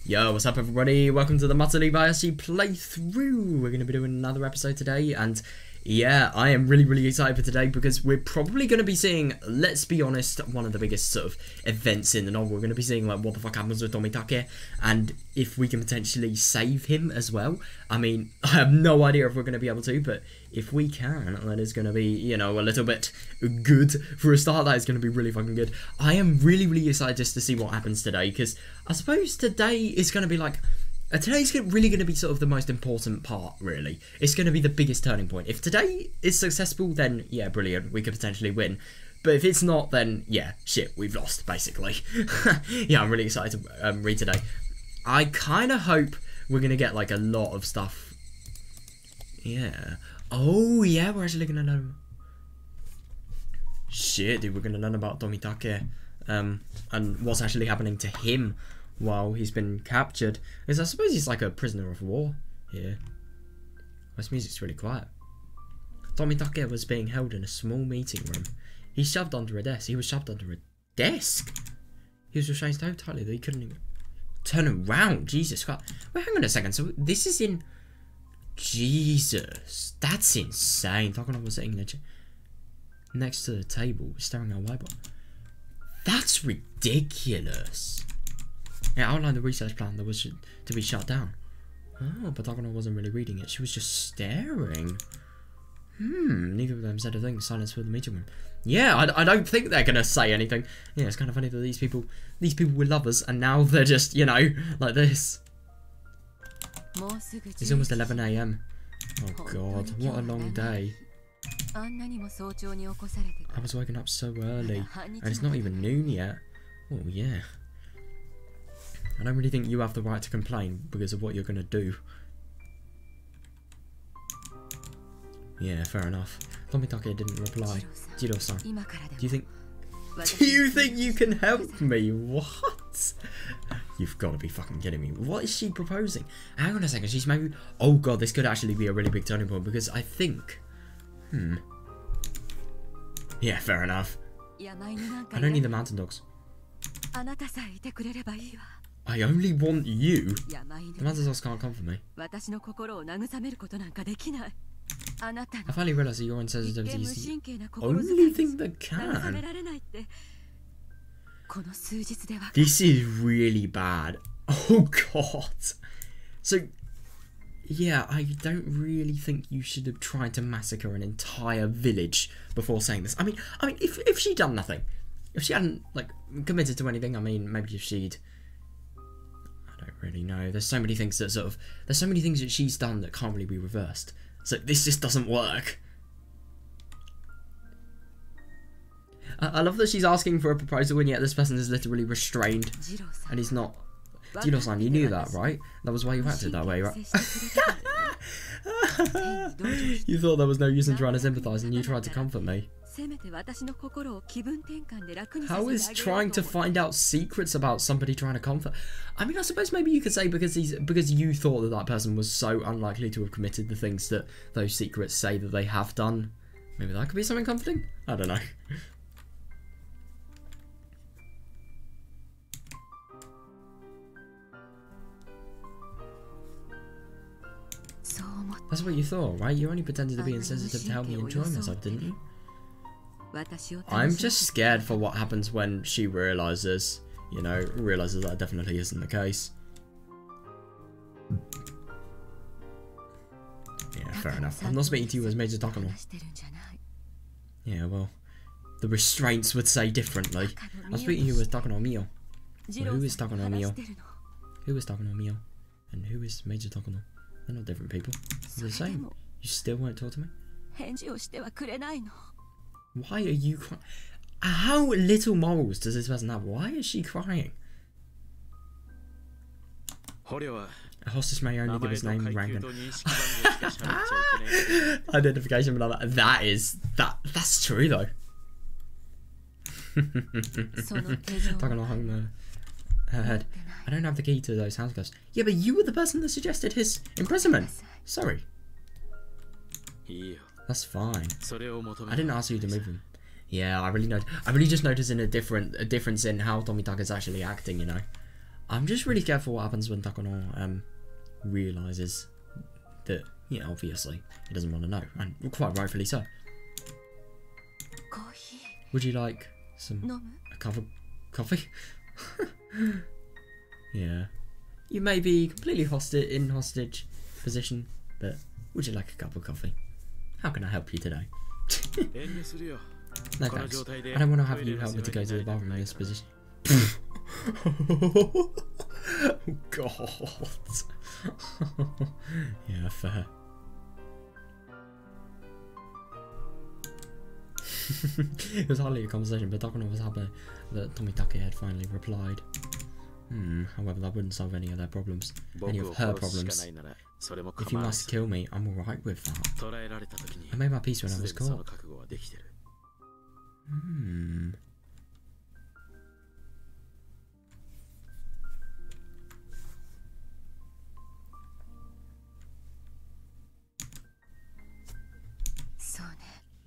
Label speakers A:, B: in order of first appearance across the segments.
A: Yo, what's up everybody? Welcome to the Matsuribayashi playthrough. We're going to be doing another episode today, and yeah, I am really excited for today because we're probably going to be seeing, let's be honest, one of the biggest sort of events in the novel. We're going to be seeing like what the fuck happens with Tomitake, and if we can potentially save him as well. I mean, I have no idea if we're going to be able to, but if we can, that is going to be, you know, a little bit good for a start. That is going to be really fucking good. I am really excited just to see what happens today, because I suppose today is going to be like, today's really going to be sort of the most important part, really. It's going to be the biggest turning point. If today is successful, then yeah, brilliant, we could potentially win. But if it's not, then yeah, shit, we've lost, basically. Yeah, I'm really excited to read today. I kind of hope we're going to get like a lot of stuff. Yeah. Oh yeah, we're actually going to learn. Shit, dude, we're going to learn about Tomitake. And what's actually happening to him while he's been captured. Because I suppose he's like a prisoner of war here. This music's really quiet. Tomitake was being held in a small meeting room. He was shoved under a desk. He was restrained so tightly that he couldn't even turn around. Jesus Christ. Wait, hang on a second. So this is in... Jesus. That's insane. Takano was sitting in a chair next to the table, staring at a whiteboard. That's ridiculous. It outlined the research plan that was to be shut down. Oh, but Takano wasn't really reading it. She was just staring. Neither of them said a thing. Silence filled the meeting room. Yeah, I don't think they're gonna say anything. Yeah, it's kind of funny that these people were lovers, and now they're just, you know, like this. It's almost 11 AM. Oh god, what a long day. I was waking up so early, and it's not even noon yet. Oh yeah. I don't really think you have the right to complain because of what you're going to do. Yeah, fair enough. Tomitake didn't reply. Jiro-san, do you think you can help me? What? You've got to be fucking kidding me. What is she proposing? Hang on a second, she's maybe... Oh god, this could actually be a really big turning point because I think... Yeah, fair enough. I don't need the mountain dogs. I only want you. The mountain dogs can't come for me. I finally realised that your insensitivity is the only thing that can. This is really bad. Oh god. So, yeah, I don't really think you should have tried to massacre an entire village before saying this. I mean, if she'd done nothing, if she hadn't like committed to anything, I mean, maybe if she'd, I don't really know. There's so many things that there's so many things that she's done that can't really be reversed. So this just doesn't work. I love that she's asking for a proposal and yet this person is literally restrained and he's not. Jiro-san, you knew that, right? That was why you acted that way, right? You thought there was no use in trying to sympathise and you tried to comfort me. How is trying to find out secrets about somebody trying to comfort? I mean, I suppose maybe you could say because you thought that that person was so unlikely to have committed the things that those secrets say that they have done. Maybe that could be something comforting? I don't know. That's what you thought, right? You only pretended to be insensitive to help me enjoy myself, didn't you? I'm just scared for what happens when she realises, you know, realises that definitely isn't the case. Yeah, fair enough. I'm not speaking to you as Major Takano. Yeah, well, the restraints would say differently. I'm speaking to you as Takano Mio. Well, who is Takano Mio? Who is Takano Mio? And who is Major Takano? They're not different people. They're the same. You still won't talk to me? Why are you crying? How little morals does this person have? Why is she crying? A hostess may only give his name, rank, and identification, but that's true though. Takano hung her head. I don't have the key to those handcuffs. Yeah, but you were the person that suggested his imprisonment. Sorry. That's fine. I didn't ask you to move him. Yeah, I really just noticed a difference in how Tomitake is actually acting, you know. I'm just really scared for what happens when Takono realizes that, you know, obviously he doesn't want to know, and quite rightfully so. Would you like a cup of coffee? Yeah. You may be completely in hostage position, but would you like a cup of coffee? How can I help you today? No thanks. I don't want to have you help me to go to the bathroom in this position. Oh God. Yeah, fair. It was hardly a conversation, but Takono was happy that Tomitake had finally replied. However, that wouldn't solve any of their problems. Any of her problems. If you must kill me, I'm alright with that. I made my peace when I was caught.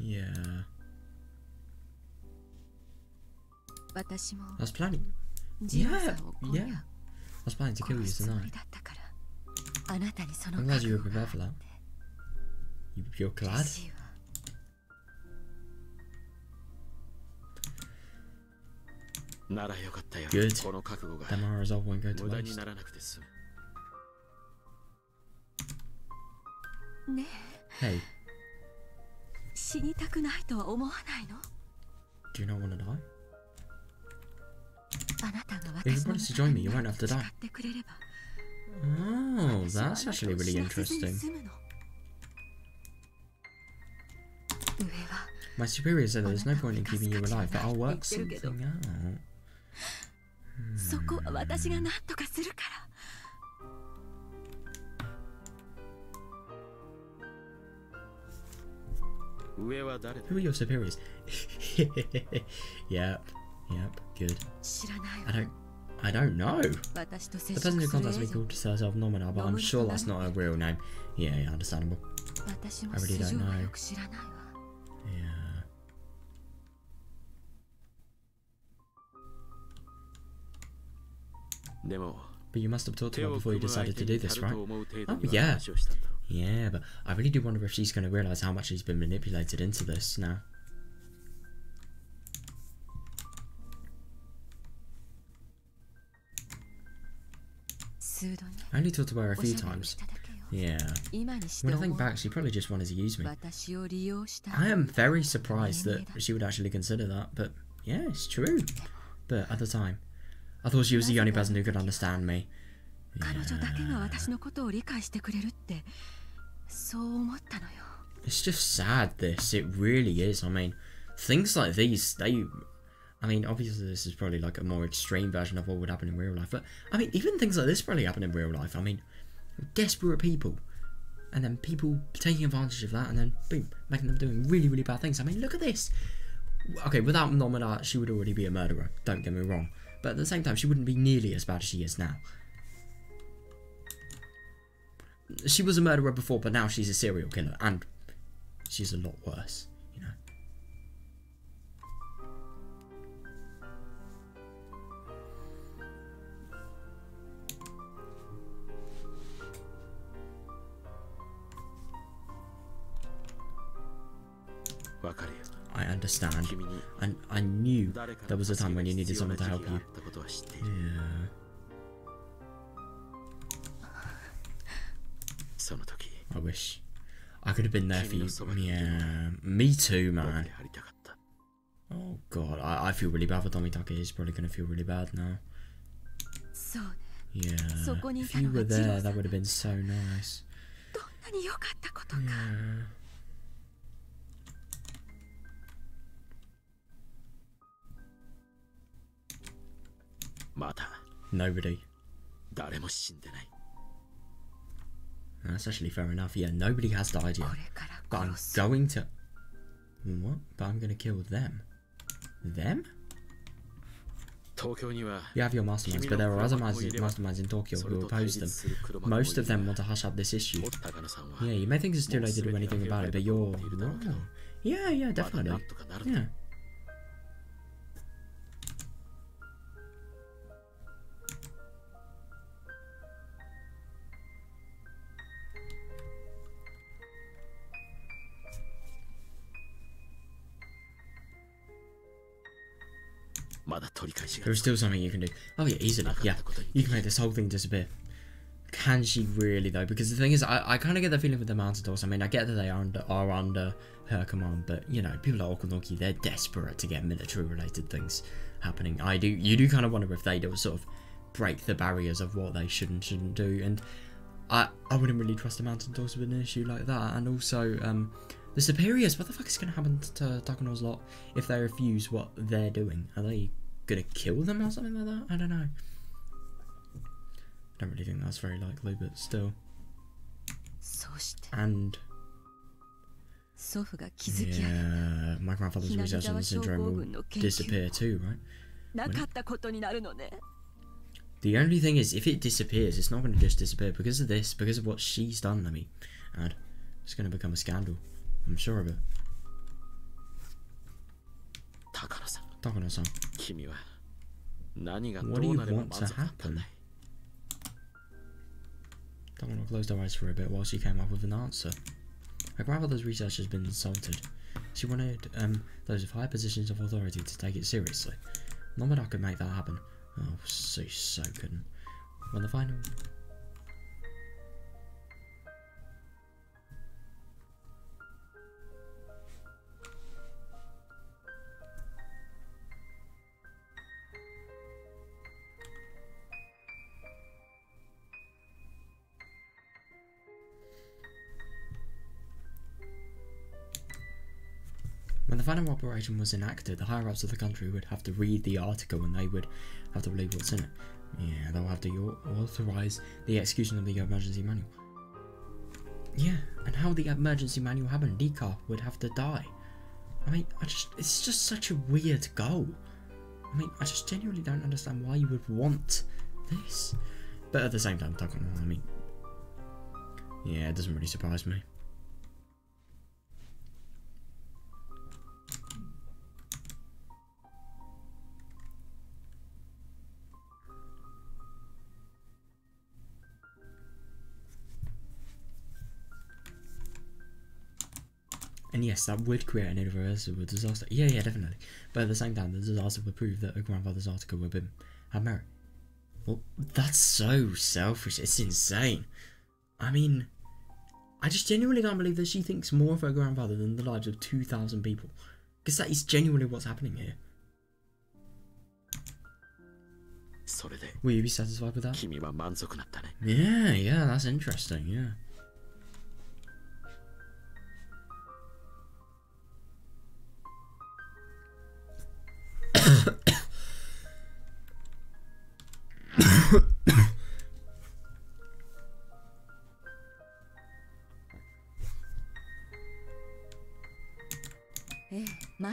A: Yeah. I was planning. Yeah. I was planning to kill you tonight. I'm glad you were prepared for that. You're glad? Good. Then my resolve won't go to waste. Hey. Do you not want to die? If you promise to join me, you won't have to die. Oh, that's actually really interesting. My superior said there's no point in keeping you alive, but I'll work something out. Who are your superiors? Yep, good. I don't know. The person who contacts me called herself Nomina, but I'm sure that's not her real name. Yeah, understandable. I really don't know. Yeah. But you must have talked to her before you decided to do this, right? Oh, yeah. Yeah, but I really do wonder if she's going to realise how much she's been manipulated into this now. I only talked to her a few times. Yeah. When I think back, she probably just wanted to use me. I am very surprised that she would actually consider that, but yeah, it's true. But at the time, I thought she was the only person who could understand me. Yeah. It's just sad, this. It really is. I mean, things like these, I mean, obviously this is probably like a more extreme version of what would happen in real life, but I mean, even things like this probably happen in real life. I mean, desperate people, and then people taking advantage of that, and then boom, making them doing really, really bad things. I mean, look at this. Okay, without Nomina, she would already be a murderer, don't get me wrong, but at the same time, she wouldn't be nearly as bad as she is now. She was a murderer before, but now she's a serial killer, and she's a lot worse, you know. I understand, and I knew there was a time when you needed someone to help you. Yeah. I wish I could have been there for you. Yeah, me too, man. Oh God, I feel really bad for Tomitake. He's probably gonna feel really bad now. Yeah, if you were there, that would have been so nice. Yeah. Nobody. That's actually fair enough. Yeah, nobody has died yet. But I'm going to... What? But I'm going to kill them. Them? You have your masterminds, but there are other masterminds in Tokyo who oppose them. Most of them want to hush up this issue. Yeah, you may think it's too late to do anything about it, but you're... wrong. Yeah, definitely. Yeah. There's still something you can do. Oh yeah, easily. Yeah, you can make this whole thing disappear. Can she really though? Because the thing is, I kind of get the feeling with the mountain doors. I mean, I get that they are under her command, but you know, people like Okunoki, they're desperate to get military-related things happening. You do kind of wonder if they do sort of break the barriers of what they should and shouldn't do. And I wouldn't really trust the mountain doors with an issue like that. And also, the superiors, what the fuck is going to happen to Takuno's lot if they refuse what they're doing? Are they going to kill them or something like that? I don't know. Don't really think that's very likely, but still. And yeah, my grandfather's research on the syndrome will disappear too, right? The only thing is, if it disappears, it's not going to just disappear because of this, because of what she's done. I mean, and it's going to become a scandal. I'm sure of it. Takano-san, what do you want to happen? Takano closed her eyes for a bit while she came up with an answer. Her grandfather's research has been insulted. She wanted those with high positions of authority to take it seriously. Nomada could make that happen. Oh, so couldn't. When the final... When the final operation was enacted, the higher-ups of the country would have to read the article and they would have to believe what's in it. Yeah, they'll have to authorise the execution of the emergency manual. Yeah, and how would the emergency manual happen? Dika would have to die. I mean, it's just such a weird goal. I mean, I just genuinely don't understand why you would want this. But at the same time, Takano, I mean, yeah, it doesn't really surprise me. And yes, that would create an irreversible disaster. Yeah, definitely. But at the same time, the disaster would prove that a grandfather's article would have merit. Well, that's so selfish. It's insane. I mean, I just genuinely can't believe that she thinks more of her grandfather than the lives of 2,000 people. Because that is genuinely what's happening here. Will you be satisfied with that? Yeah, that's interesting, yeah.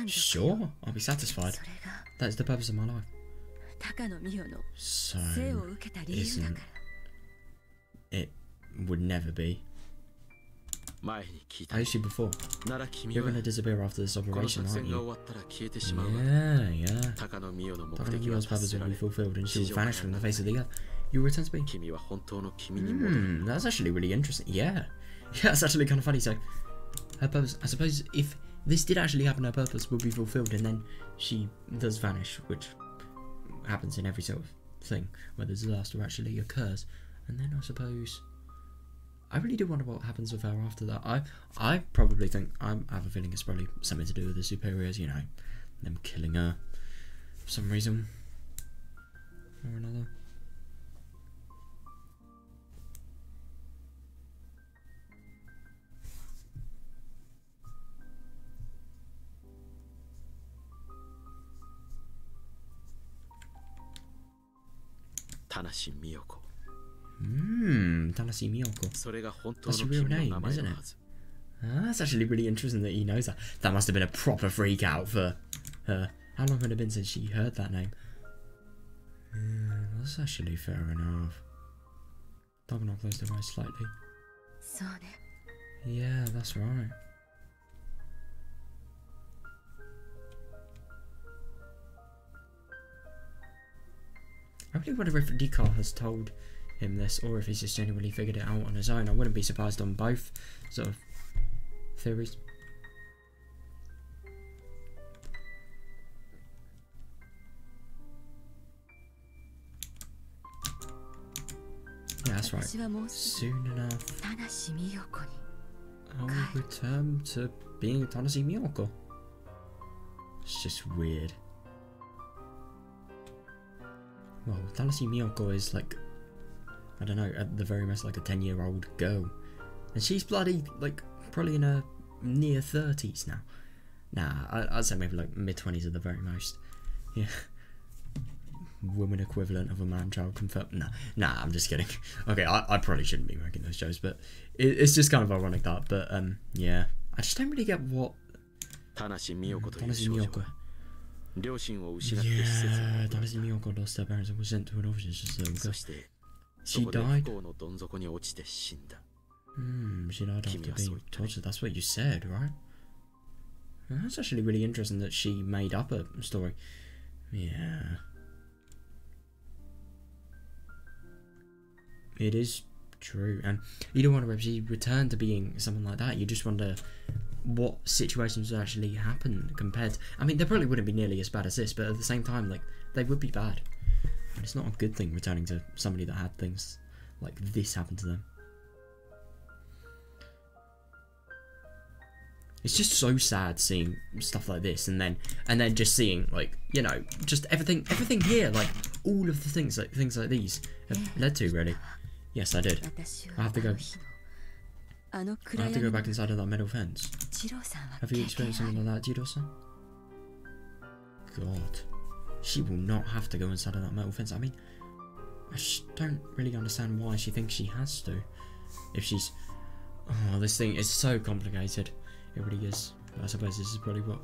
A: Sure, I'll be satisfied. That is the purpose of my life. So, isn't it? Would never be. I asked you before. You're gonna disappear after this operation, aren't you? Yeah. Takano Miyo's purpose will be fulfilled and she will vanish from the face of the earth. You will return to me. That's actually really interesting. Yeah, that's actually kind of funny. So, her purpose, I suppose, if this did actually happen, her purpose will be fulfilled and then she does vanish, which happens in every sort of thing where the disaster actually occurs. And then I suppose... I really do wonder what happens with her after that. I probably think, I have a feeling it's probably something to do with the superiors, you know, them killing her for some reason or another.
B: Tanashi Miyoko.
A: Tanashi Miyoko. That's your real name, isn't it? That's actually really interesting that he knows that. That must have been a proper freak out for her. How long had it been since she heard that name? That's actually fair enough. Takano closed her eyes slightly. Yeah, that's right. I really wonder if Dika has told him this or if he's just genuinely figured it out on his own. I wouldn't be surprised on both sort of theories. Yeah, that's right. Soon enough, I'll return to being Tanashi Miyoko. It's just weird. Well, Tanashi Miyoko is like, I don't know, at the very most like a 10-year-old girl. And she's bloody, like, probably in her near 30s now. Nah, I'd say maybe like mid-20s at the very most. Yeah. Woman equivalent of a man-child confirmed. Nah, I'm just kidding. Okay, I probably shouldn't be making those jokes, but it's just kind of ironic that. But yeah, I just don't really get what Tanashi Miyoko. Yeah, Tanashi Miyoko lost her parents and was sent to an orphanage as a little girl. She died. She died after being tortured. That's what you said, right? Well, that's actually really interesting that she made up a story. Yeah. It is true, and you don't wonder if she returned to being someone like that. You just wonder what situations would actually happen compared to, I mean, they probably wouldn't be nearly as bad as this, but at the same time, like, they would be bad. And it's not a good thing returning to somebody that had things like this happen to them. It's just so sad seeing stuff like this, and then just seeing, like, you know, just everything here, like all of the things like these have led to, really. Yes, I did. I have to go back inside of that metal fence. Have you experienced something like that, Jiro-san? God, she will not have to go inside of that metal fence. I mean, I just don't really understand why she thinks she has to. If she's, oh, this thing is so complicated. It really is. I suppose this is probably what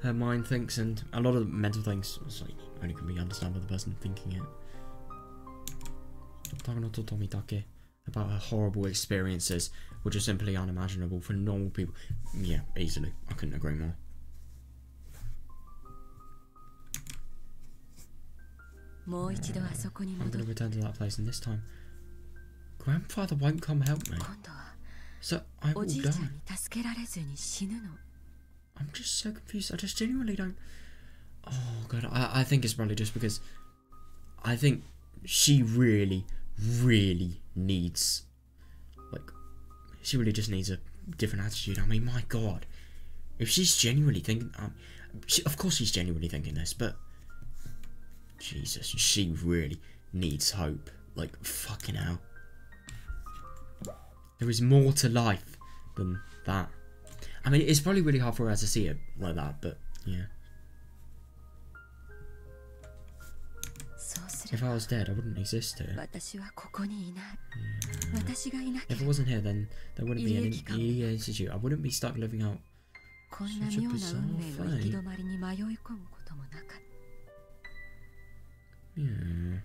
A: her mind thinks, and a lot of mental things like, only can be understood by the person thinking it. About her horrible experiences, which are simply unimaginable for normal people. Yeah, easily. I couldn't agree more. I'm going to return to that place, and this time, Grandfather won't come help me. So I will die. I'm just so confused. I just genuinely don't. Oh god, I think it's probably just because I think she really needs, like, she really just needs a different attitude. I mean, my god, if she's genuinely thinking, of course she's genuinely thinking this, but Jesus, she really needs hope. Like, fucking hell. There is more to life than that. I mean, it's probably really hard for her to see it like that, but yeah. If I was dead, I wouldn't exist here. Yeah. If I wasn't here, then there wouldn't be an EDA Institute. I wouldn't be stuck living out such a bizarre fate. Yeah.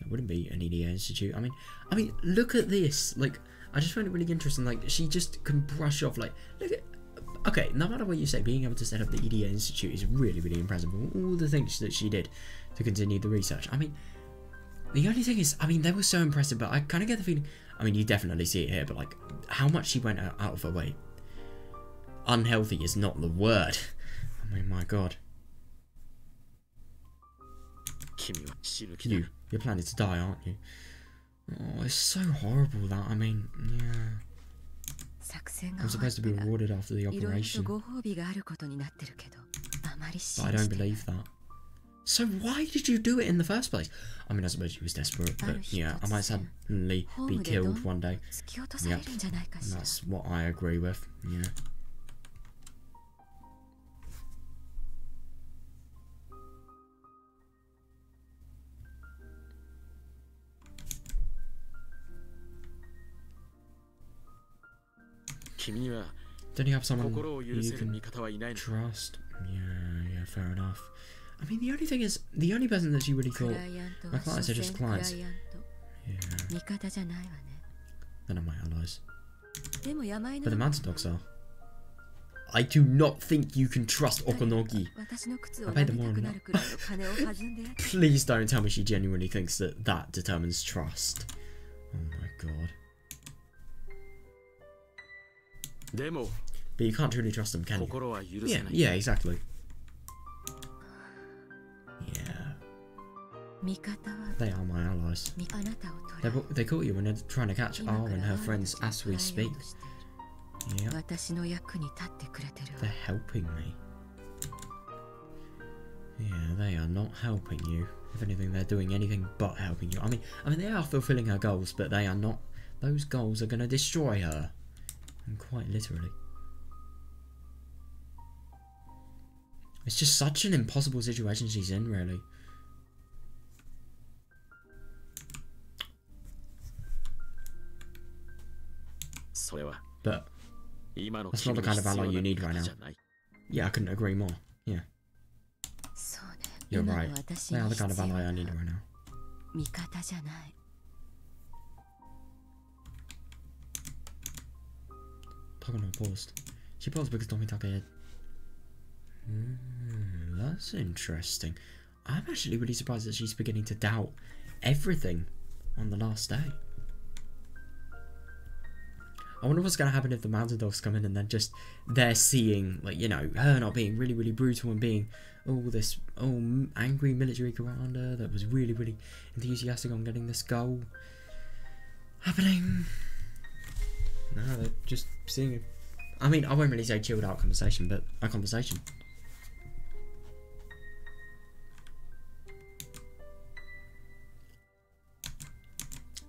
A: There wouldn't be an EDA Institute. I mean, look at this. Like, I just find it really interesting. Like, she just can brush off. Like, look at. Okay, no matter what you say, being able to set up the EDA Institute is really impressive. All the things that she did to continue the research. I mean, the only thing is, I mean, they were so impressive, but I kind of get the feeling. I mean, you definitely see it here, but like, how much she went out of her way. Unhealthy is not the word. I mean, my god. You're planning to die, aren't you? Oh, it's so horrible that, I mean, yeah. I'm supposed to be rewarded after the operation. But I don't believe that. So why did you do it in the first place? I mean, I suppose she was desperate, but yeah, I might suddenly be killed one day. Yep, that's what I agree with, yeah. Don't you have someone you can trust? Yeah, fair enough. I mean, the only thing is, the only person that she really thought, my clients are just clients. Yeah. They're not my allies. But the mountain dogs are. I do not think you can trust Okonogi. I paid them more than that. Please don't tell me she genuinely thinks that that determines trust. Oh my god. But you can't truly trust them, can you? Yeah, exactly. Yeah. They are my allies. They caught you when they're trying to catch R and her friends as we speak. Yeah. They're helping me. Yeah, they are not helping you. If anything, they're doing anything but helping you. I mean, they are fulfilling her goals, but they are not. Those goals are going to destroy her. And quite literally. It's just such an impossible situation she's in, really. But that's not the kind of ally you need right now. Yeah, I couldn't agree more. Yeah. You're right. They are the kind of ally I need right now. Takano paused. She paused because Tomitake... that's interesting. I'm actually really surprised that she's beginning to doubt everything on the last day. I wonder what's going to happen if the mountain dogs come in and then just they're seeing, like, you know, her not being really, really brutal and being this angry military commander that was really, really enthusiastic on getting this goal happening. No, they're just seeing it. I mean, I won't really say chilled out conversation, but a conversation.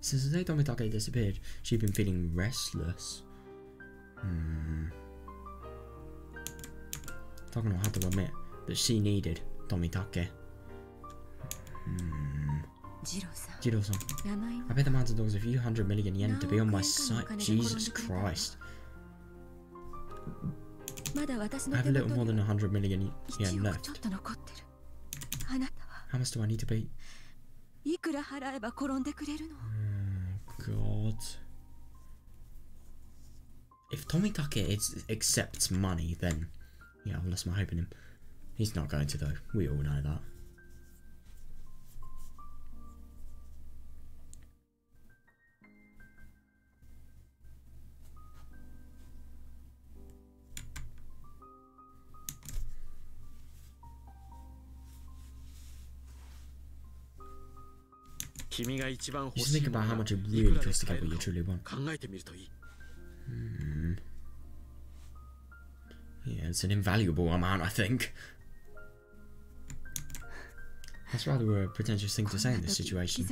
A: Since the day Tomitake disappeared, she'd been feeling restless. Takano had to admit that she needed Tomitake. Jiro-san, I paid the mountain dogs a few 100 million yen to be on my side. Jesus Christ. I have a little more than 100 million yen left. How much do I need to pay? God. If Tomitake accepts money, then yeah, I've lost my hope in him. He's not going to, though. We all know that. You should think about how much it really costs to get what you truly want. Yeah, it's an invaluable amount, I think. That's rather a pretentious thing to say in this situation.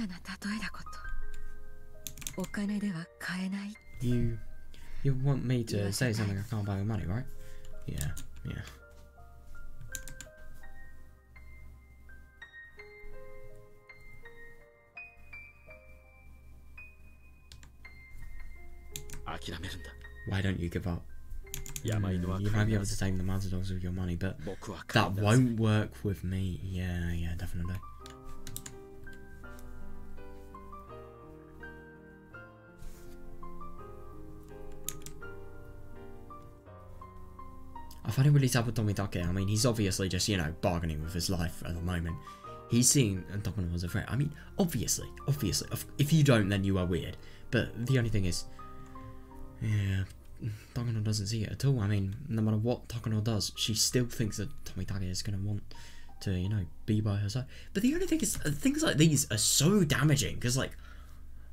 A: You want me to say something I can't buy with money, right? Yeah, yeah. Why don't you give up? You might be able to tame the mountain dogs with your money, but that won't work with me. Yeah, definitely. I find it really sad with Tomitake. I mean, he's obviously just, you know, bargaining with his life at the moment. He's seeing Takano as a threat. I mean, obviously. If you don't, then you are weird. But the only thing is, yeah, Takano doesn't see it at all. I mean, no matter what Takano does, she still thinks that Tomitake is going to want to, you know, be by her side. But the only thing is, things like these are so damaging. Because, like,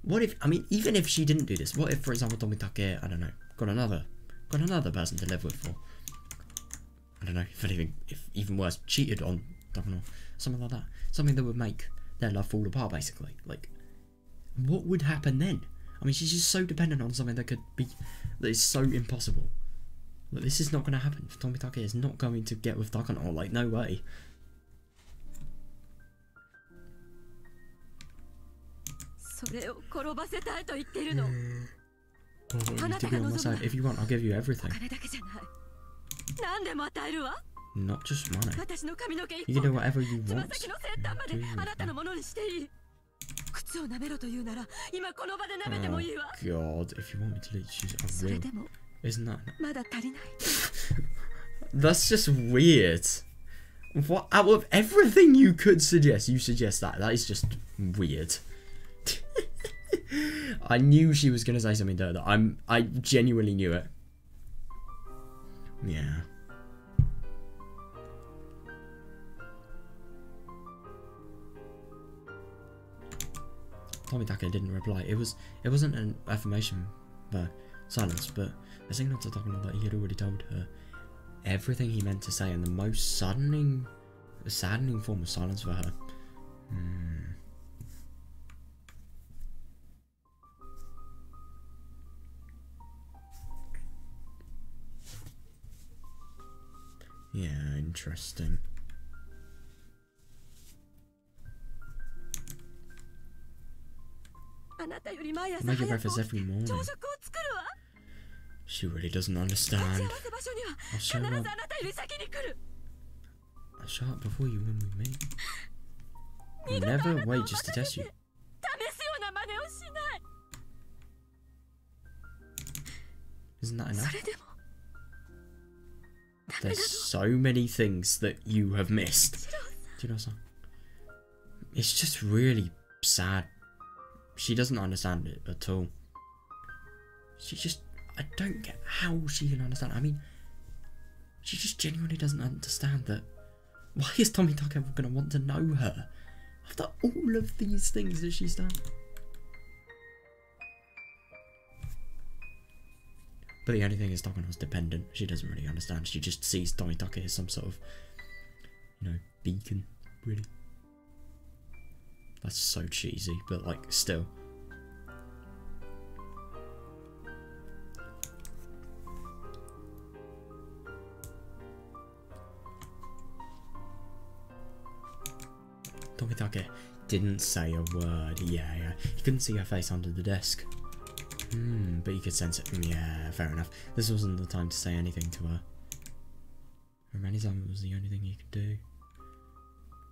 A: what if, I mean, even if she didn't do this, what if, for example, Tomitake, I don't know, got another person to live with, or, I don't know, if anything, if even worse, cheated on Takano, something like that. Something that would make their love fall apart, basically. Like, what would happen then? I mean, she's just so dependent on something that is so impossible. Like, this is not going to happen. Tomitake is not going to get with Takano, like, no way. I want you to be on my side. If you want, I'll give you everything. Not just money. You can do whatever you want. Oh God, if you want me to leave, I will. Isn't that... That's just weird. What, out of everything you could suggest, you suggest that. That is just weird. I knew she was going to say something to that. I genuinely knew it. Yeah. Tomitake didn't reply. It wasn't an affirmation by silence, but a signal to Takano that he had already told her everything he meant to say in the most saddening form of silence for her. Yeah, interesting. I make your breakfast every morning. She really doesn't understand. I'll show up before you when we meet. I'll never wait just to test you. Isn't that enough? There's so many things that you have missed. Do you know something? It's just really sad. She doesn't understand it at all. I don't get how she can understand. I mean, she just genuinely doesn't understand that. Why is Tomitake ever going to want to know her after all of these things that she's done? But the only thing is Takano's dependent. She doesn't really understand. She just sees Tomitake as some sort of, beacon, really. That's so cheesy, but like, still. Tomitake didn't say a word. Yeah. He couldn't see her face under the desk. But you could sense it. Yeah, fair enough. This wasn't the time to say anything to her. Romanization was the only thing you could do.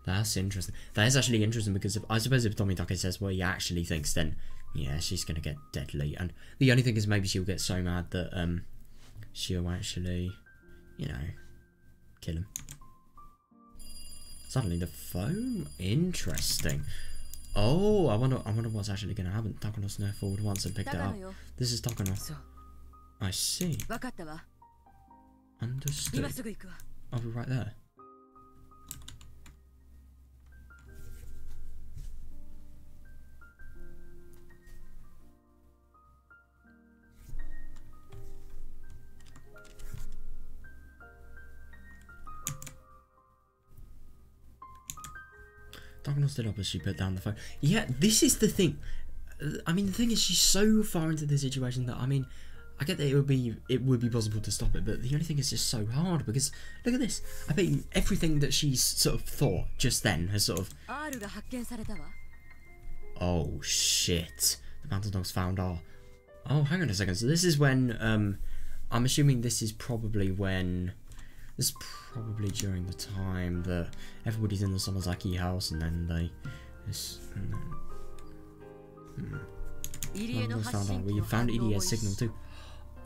A: That's interesting. That is actually interesting because I suppose if Tomitake says what he actually thinks, then yeah, she's gonna get deadly. And the only thing is maybe she'll get so mad that she'll actually, kill him. Suddenly the phone. Interesting. Oh, I wonder what's actually going to happen. Takano snuffed forward once and picked it up. This is Takano. I see. Understood. I'll be right there. Takano stood up as she put down the phone. Yeah, this is the thing. I mean, the thing is, she's so far into the situation that, I mean, I get that it would be possible to stop it, but the only thing is just so hard because look at this. I bet you everything that she's sort of thought just then has sort of. Oh shit! The mountain dogs found R. Oh, hang on a second. So this is when I'm assuming this is probably when. This is probably during the time that everybody's in the Sonozaki house and then they... found out. We found EDS signal too.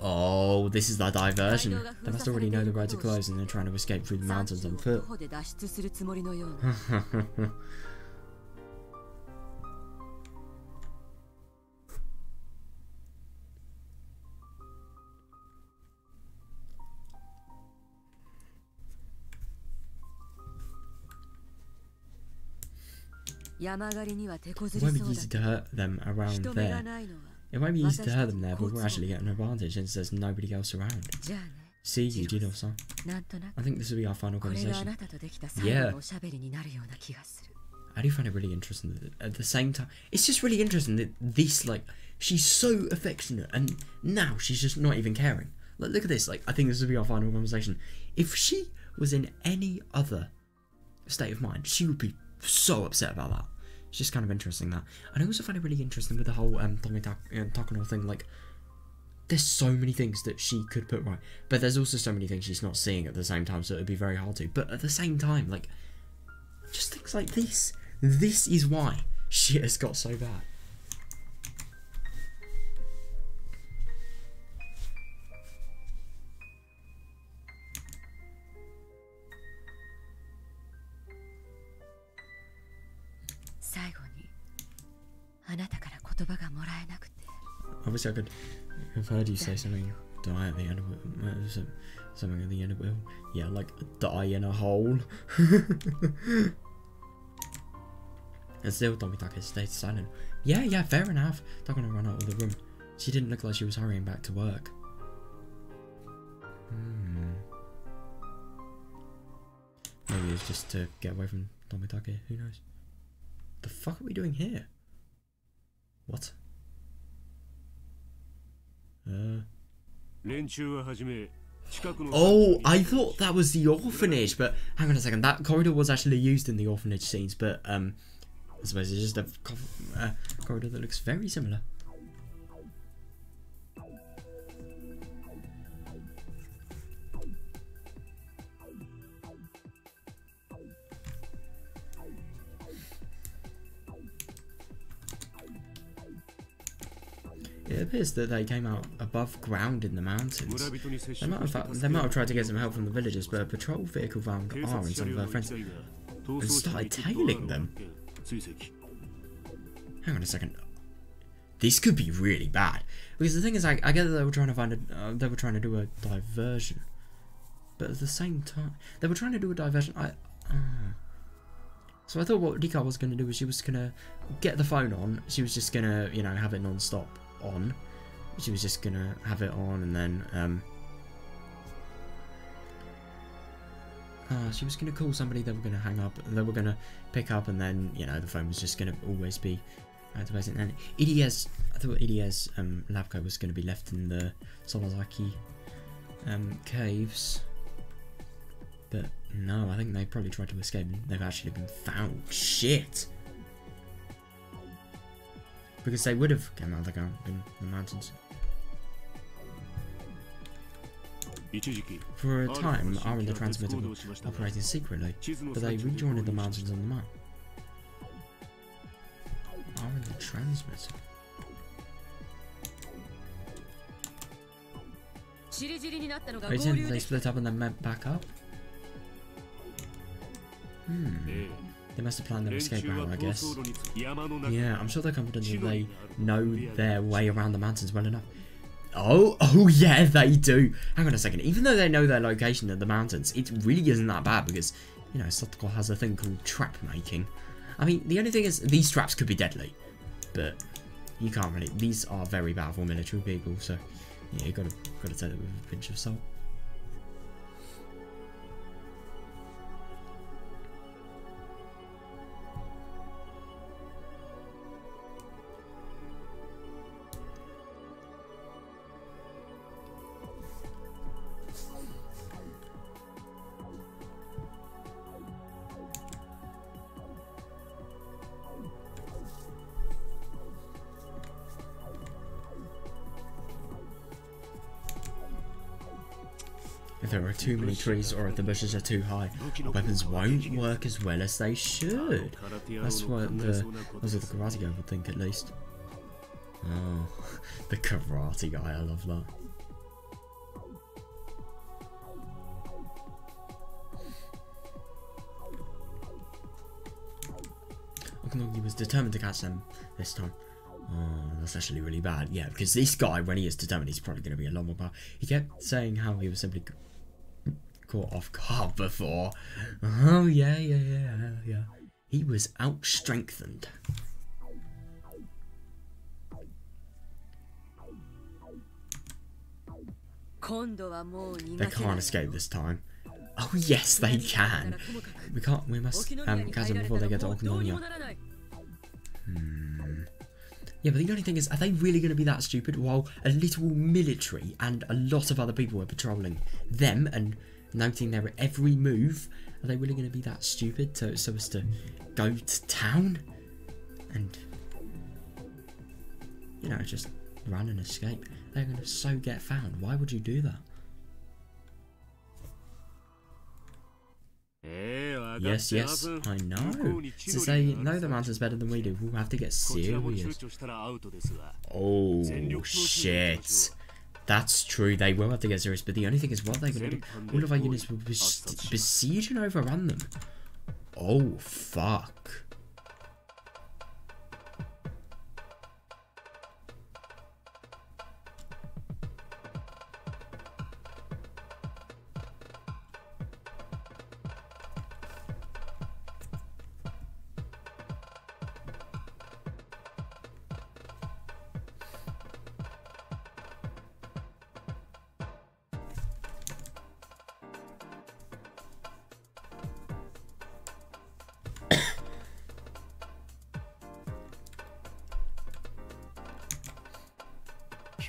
A: Oh, this is the diversion. They must already know the roads are closed and they're trying to escape through the mountains on foot. It won't be easy to hurt them around there. It won't be easy to hurt them there, but we're actually getting an advantage since there's nobody else around. See you, Jiro-san. I think this will be our final conversation. Yeah. I do find it really interesting that at the same time, it's just really interesting that this, like, she's so affectionate and now she's just not even caring. Like, look at this, like, I think this will be our final conversation. If she was in any other state of mind, she would be so upset about that. It's just kind of interesting that. And I also find it really interesting with the whole Takano thing, like, there's so many things that she could put right, but there's also so many things she's not seeing at the same time, so it'd be very hard to. But at the same time, like, just things like this. This is why shit has got so bad. I wish I could have heard you say something. Die at the end of it. Something at the end of it. Yeah, like die in a hole. And still Tomitake stayed silent. Yeah, fair enough. Not gonna run out of the room. She didn't look like she was hurrying back to work. Maybe it's just to get away from Tomitake, who knows? The fuck are we doing here? What? Oh, I thought that was the orphanage, but hang on a second, that corridor was actually used in the orphanage scenes, but I suppose it's just a corridor that looks very similar. It appears that they came out above ground in the mountains. They might have tried to get some help from the villagers, but a patrol vehicle found R and some of her friends and started tailing them. Hang on a second. This could be really bad, because the thing is, I get that they were trying to find they were trying to do a diversion, but at the same time, they were trying to do a diversion. So I thought what Rika was going to do was she was going to get the phone on. She was just going to, you know, have it non-stop on. She was just going to have it on, and then she was going to call somebody. They were going to hang up. They were going to pick up, and then, you know, the phone was just going to always be activated. And EDS, I thought EDS lab coat was going to be left in the Solazaki caves. But no, I think they probably tried to escape and they've actually been found. Shit! Because they would have come out of the mountains. For a time, R and the transmitter were operating secretly, but they rejoined the mountains on the map. R and the transmitter? Wait, didn't they split up and then met back up? They must have planned their escape route, I guess. Yeah, I'm sure they're confident that they know their way around the mountains well enough. Oh yeah, they do. Hang on a second. Even though they know their location in the mountains, it really isn't that bad because, you know, Satoko has a thing called trap making. I mean, the only thing is, these traps could be deadly, but you can't really. These are very powerful military people, so yeah, you gotta take it with a pinch of salt. If there are too many trees or if the bushes are too high, weapons won't work as well as they should. That's what the karate guy would think, at least. Oh, the karate guy, I love that. Okunogi was determined to catch them this time. Oh, that's actually really bad. Yeah, because this guy, when he is determined, he's probably going to be a lot more powerful. He kept saying how he was simply caught off guard before. Oh, yeah. He was out-strengthened. They can't escape this time. Oh, yes, they can. We must catch them before they get to Okinawa. Yeah, but the only thing is, are they really going to be that stupid while a little military and a lot of other people are patrolling them and noting their every move? Are they really going to be that stupid so as to go to town and, you know, just run and escape? They're going to so get found. Why would you do that? Yes, I know. Since they know the mountains better than we do, we'll have to get serious. Oh, shit. That's true, they will have to get serious, but the only thing is, what are they going to do? All of our units will besiege and overrun them. Oh, fuck.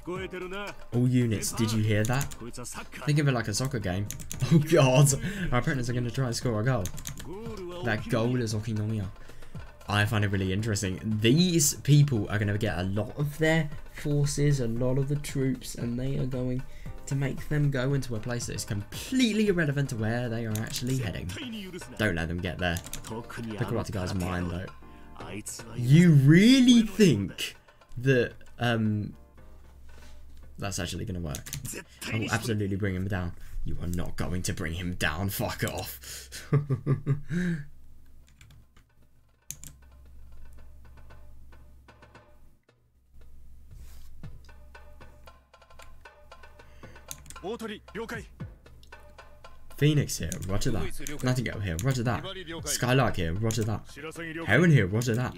A: All units, did you hear that? Think of it like a soccer game. Oh god, our opponents are going to try and score a goal. That goal is Okinomiya. I find it really interesting. These people are going to get a lot of their forces, a lot of the troops, and they are going to make them go into a place that is completely irrelevant to where they are actually heading. Don't let them get there. The karate guy's mind though. You really think that that's actually going to work? I will absolutely bring him down. You are not going to bring him down. Fuck off. Phoenix here, roger that. Nightingale here, roger that. Skylark here, roger that. Heron here, roger that.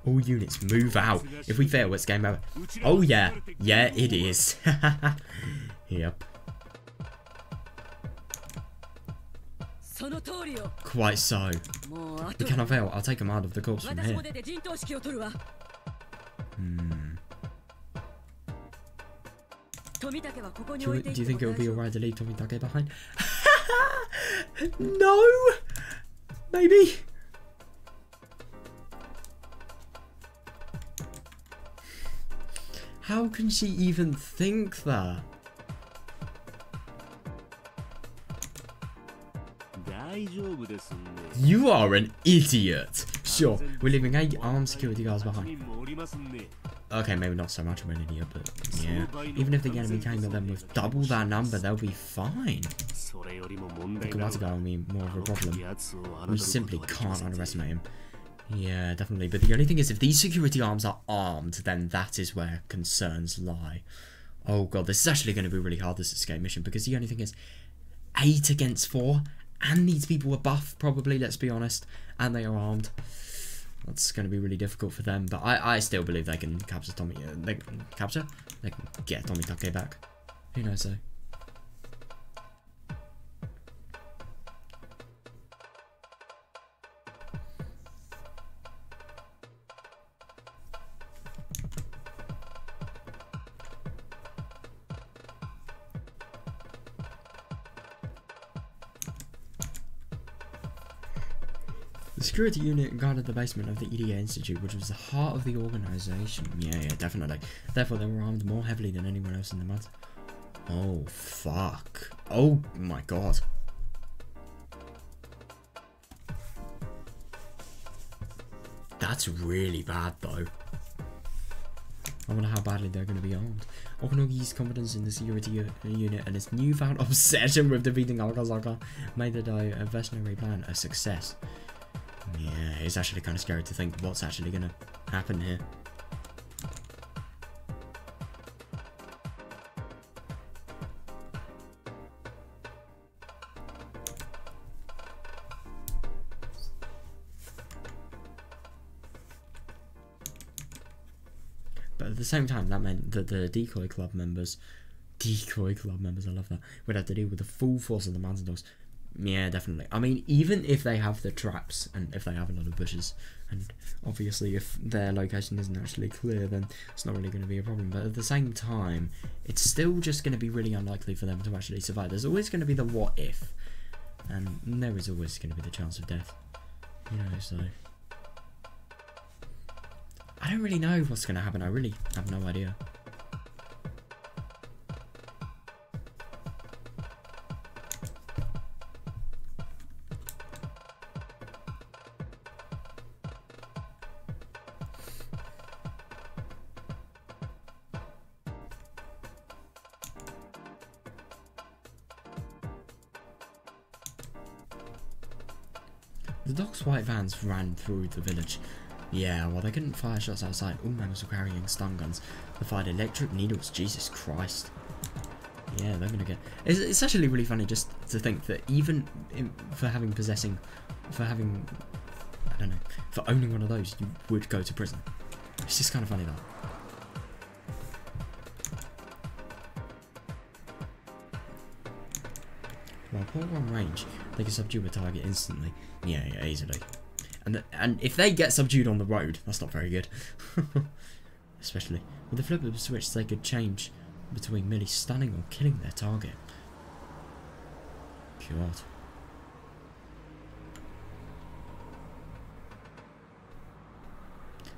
A: All units move out. If we fail, it's game over. Oh yeah, yeah it is. Yep. Quite so. We cannot fail. I'll take him out of the course from here. Do you think it would be alright to leave Tomitake behind? No! Maybe? How can she even think that? You are an idiot! Sure, we're leaving 8 armed security guards behind. Okay, maybe not so much of an idiot, but yeah. Even if the enemy came at them with double that number, they'll be fine. The karate guy will be more of a problem. We simply can't underestimate him. Yeah, definitely. But the only thing is, if these security arms are armed, then that is where concerns lie. Oh god, this is actually going to be really hard, this escape mission, because the only thing is 8 against 4, and these people are buff, probably, let's be honest, and they are armed. That's going to be really difficult for them, but I still believe they can capture Tommy. They can capture? They can get Tomitake back. Who knows though? The security unit guarded the basement of the EDA Institute, which was the heart of the organisation. Yeah, definitely. Therefore, they were armed more heavily than anyone else in the mud. Oh, fuck. Oh, my God. That's really bad, though. I wonder how badly they're going to be armed. Okunogi's confidence in the security unit and his newfound obsession with defeating Akazaka made the diversionary plan a success. Yeah, it's actually kind of scary to think what's actually going to happen here. But at the same time, that meant that the decoy club members, I love that, would have to deal with the full force of the mountain dogs. Yeah, definitely. I mean, even if they have the traps and if they have a lot of bushes, and obviously if their location isn't actually clear, then it's not really going to be a problem. But at the same time, it's still just going to be really unlikely for them to actually survive. There's always going to be the what if, and there is always going to be the chance of death. You know, so I don't really know what's going to happen. I really have no idea. The dog's white vans ran through the village. Yeah, well, they couldn't fire shots outside. All members were carrying stun guns. They fired electric needles. Jesus Christ. Yeah, they're gonna get... It's actually really funny just to think that even for owning one of those, you would go to prison. It's just kind of funny that. While put on range, they can subdue a target instantly. Yeah, easily. And if they get subdued on the road, that's not very good. Especially with the flip of the switch, they could change between merely stunning or killing their target. God.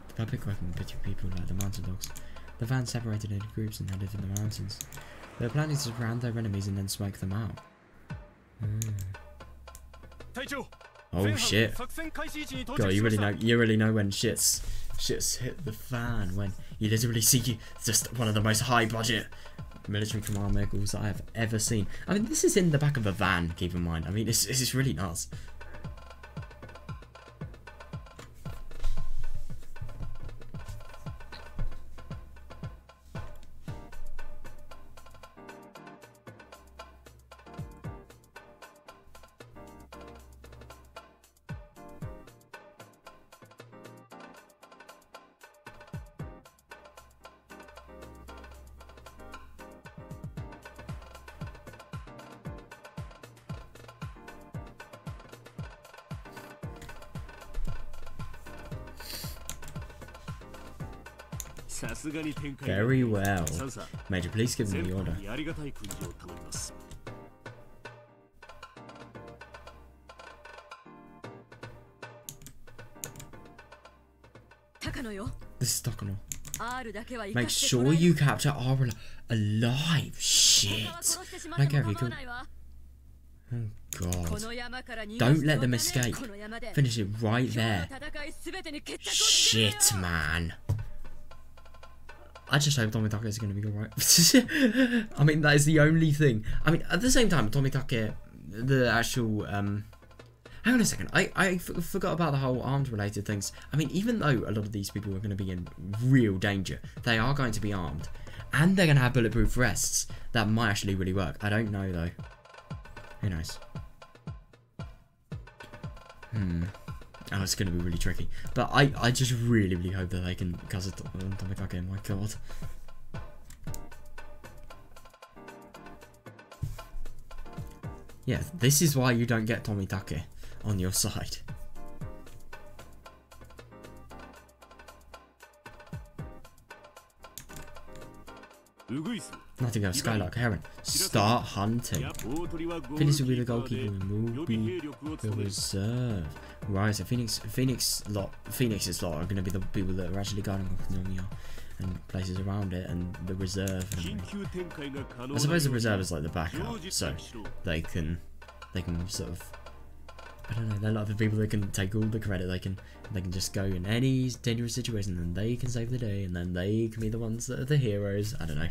A: The public welcome bitchy people like the mountain dogs. The van separated into groups and they live in the mountains. They were planning to surround their enemies and then smoke them out. Oh shit! God, you really know when shit's hit the fan, when you literally see just one of the most high budget military command vehicles that I have ever seen. I mean, this is in the back of a van. Keep in mind. I mean, this is really nuts. Very well. Major, please give me the order. This is Takano. Make sure you capture R alive. Shit. I don't care if you could. Oh god. Don't let them escape. Finish it right there. Shit, man. I just hope Tomitake is going to be alright. I mean, that is the only thing. I mean, at the same time, Tomitake, the actual, hang on a second, I forgot about the whole arms related things. I mean, even though a lot of these people are going to be in real danger, they are going to be armed. And they're going to have bulletproof vests. That might actually really work. I don't know, though. Who knows? Oh, it's going to be really tricky. But I just really hope that they can cause Tomitake. My god. Yeah, this is why you don't get Tomitake on your side. Nothing else, Skylark, Heron. Start hunting. Phoenix will be the goalkeeper and will be the reserve. Right, so Phoenix's lot are going to be the people that are actually guarding off Nomiya and places around it, and the reserve. I suppose the reserve is like the backup, so they can sort of, I don't know, they're like the people that can take all the credit. They can just go in any dangerous situation and they can save the day, and then they can be the ones that are the heroes. I don't know.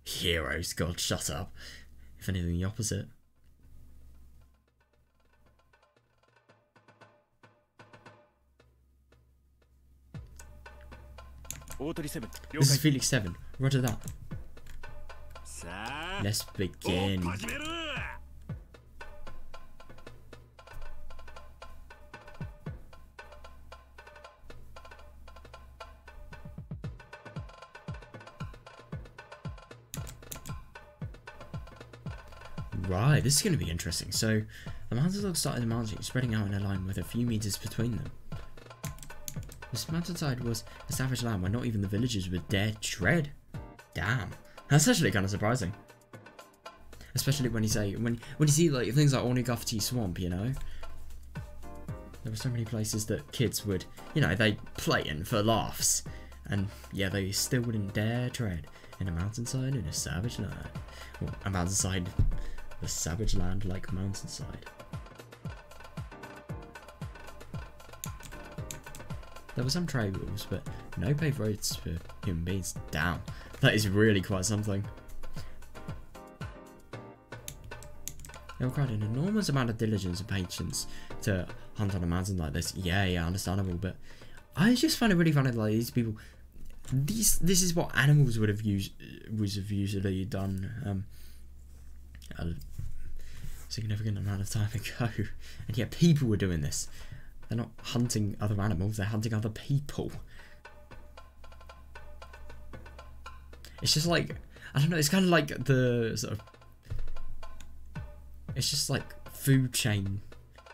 A: Heroes, god, shut up. If anything, the opposite. This is Felix 7. Roger that. Let's begin. Right, this is going to be interesting. So, the mountain dogs started marching, spreading out in a line with a few meters between them. This mountainside was a savage land where not even the villagers would dare tread. Damn, that's actually kind of surprising. Especially when you see like things like Onigafti Swamp, you know. There were so many places that kids would, you know, they'd play in for laughs, and yeah, they still wouldn't dare tread in a mountainside in a savage land. Well, a mountainside. The savage land like mountainside. There were some trade rules, but no paved roads for human beings. Damn, that is really quite something. It required an enormous amount of diligence and patience to hunt on a mountain like this. Yeah, understandable, but I just find it really funny, like these people. This is what animals would have usually done. A significant amount of time ago, and yet people were doing this. They're not hunting other animals, they're hunting other people. It's just like, I don't know, it's kind of like the sort of, it's just like food chain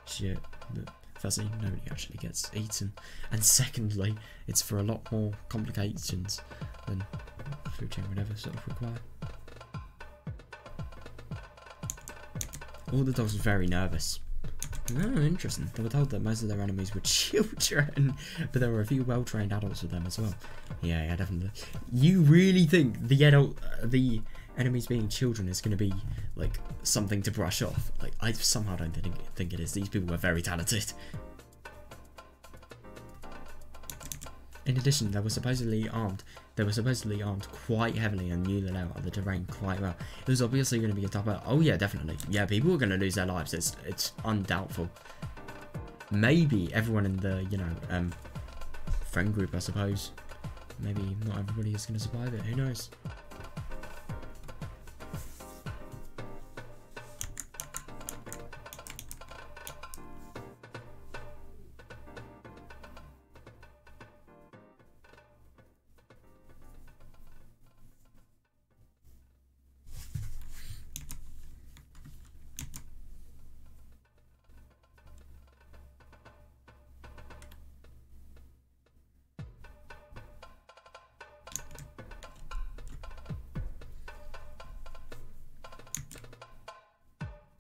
A: shit that firstly, nobody actually gets eaten, and secondly, it's for a lot more complications than food chain would ever sort of require. All the dogs were very nervous. Oh, interesting. They were told that most of their enemies were children, but there were a few well-trained adults with them as well. Yeah, definitely. You really think the enemies being children is going to be like something to brush off? Like, I somehow don't think it is. These people were very talented. In addition, they were supposedly armed quite heavily and knew the layout of the terrain quite well. It was obviously going to be a tough battle. Oh yeah, definitely. Yeah, people were going to lose their lives. It's undoubtful. Maybe everyone in the, you know, friend group, I suppose. Maybe not everybody is going to survive it. Who knows?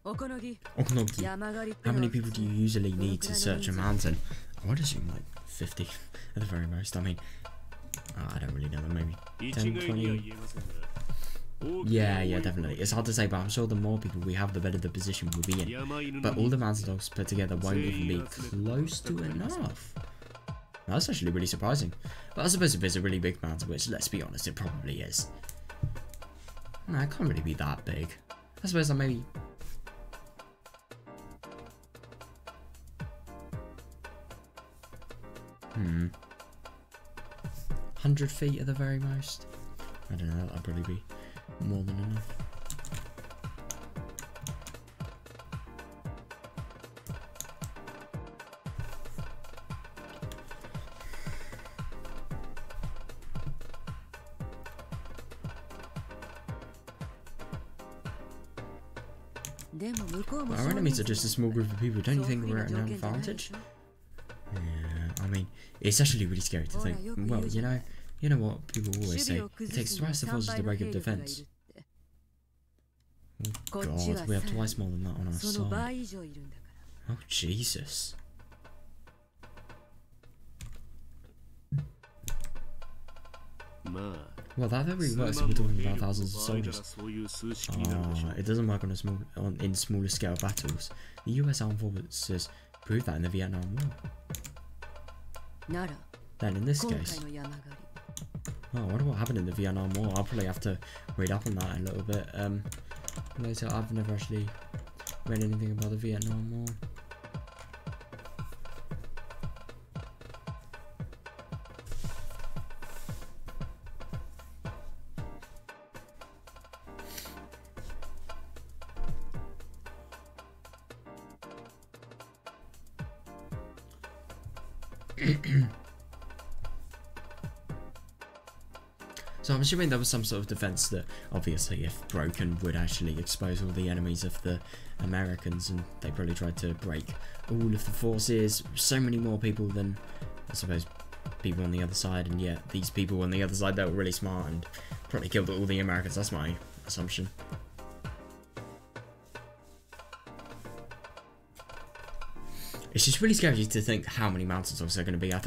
A: Okonogi. How many people do you usually need to search a mountain? I would assume like 50 at the very most. I mean, I don't really know, maybe 10, 20. Yeah, definitely. It's hard to say, but I'm sure the more people we have, the better the position we'll be in. But all the mountain dogs put together won't even be close to enough. That's actually really surprising. But I suppose if it's a really big mountain, which, let's be honest, it probably is. No, it can't really be that big. I suppose that maybe... 100 feet at the very most. I don't know, that'll probably be more than enough. Our enemies are just a small group of people. Don't you think we're at an advantage? Yeah, I mean, it's actually really scary to think. Well, you know what people always say. It takes twice the forces to break up defense. Oh god, we have twice more than that on our side. Oh Jesus. Well, that really works if we're talking about thousands of soldiers. It doesn't work in smaller scale battles. The US Armed Forces proved that in the Vietnam War. Then in this case... Oh, I wonder what happened in the Vietnam War. I'll probably have to read up on that a little bit later. I've never actually read anything about the Vietnam War. So I'm assuming there was some sort of defense that, obviously, if broken, would actually expose all the enemies of the Americans, and they probably tried to break all of the forces. So many more people than, I suppose, people on the other side, and yet these people on the other side, they were really smart and probably killed all the Americans. That's my assumption. It's just really scary to think how many mountain dogs there are going to be. I'm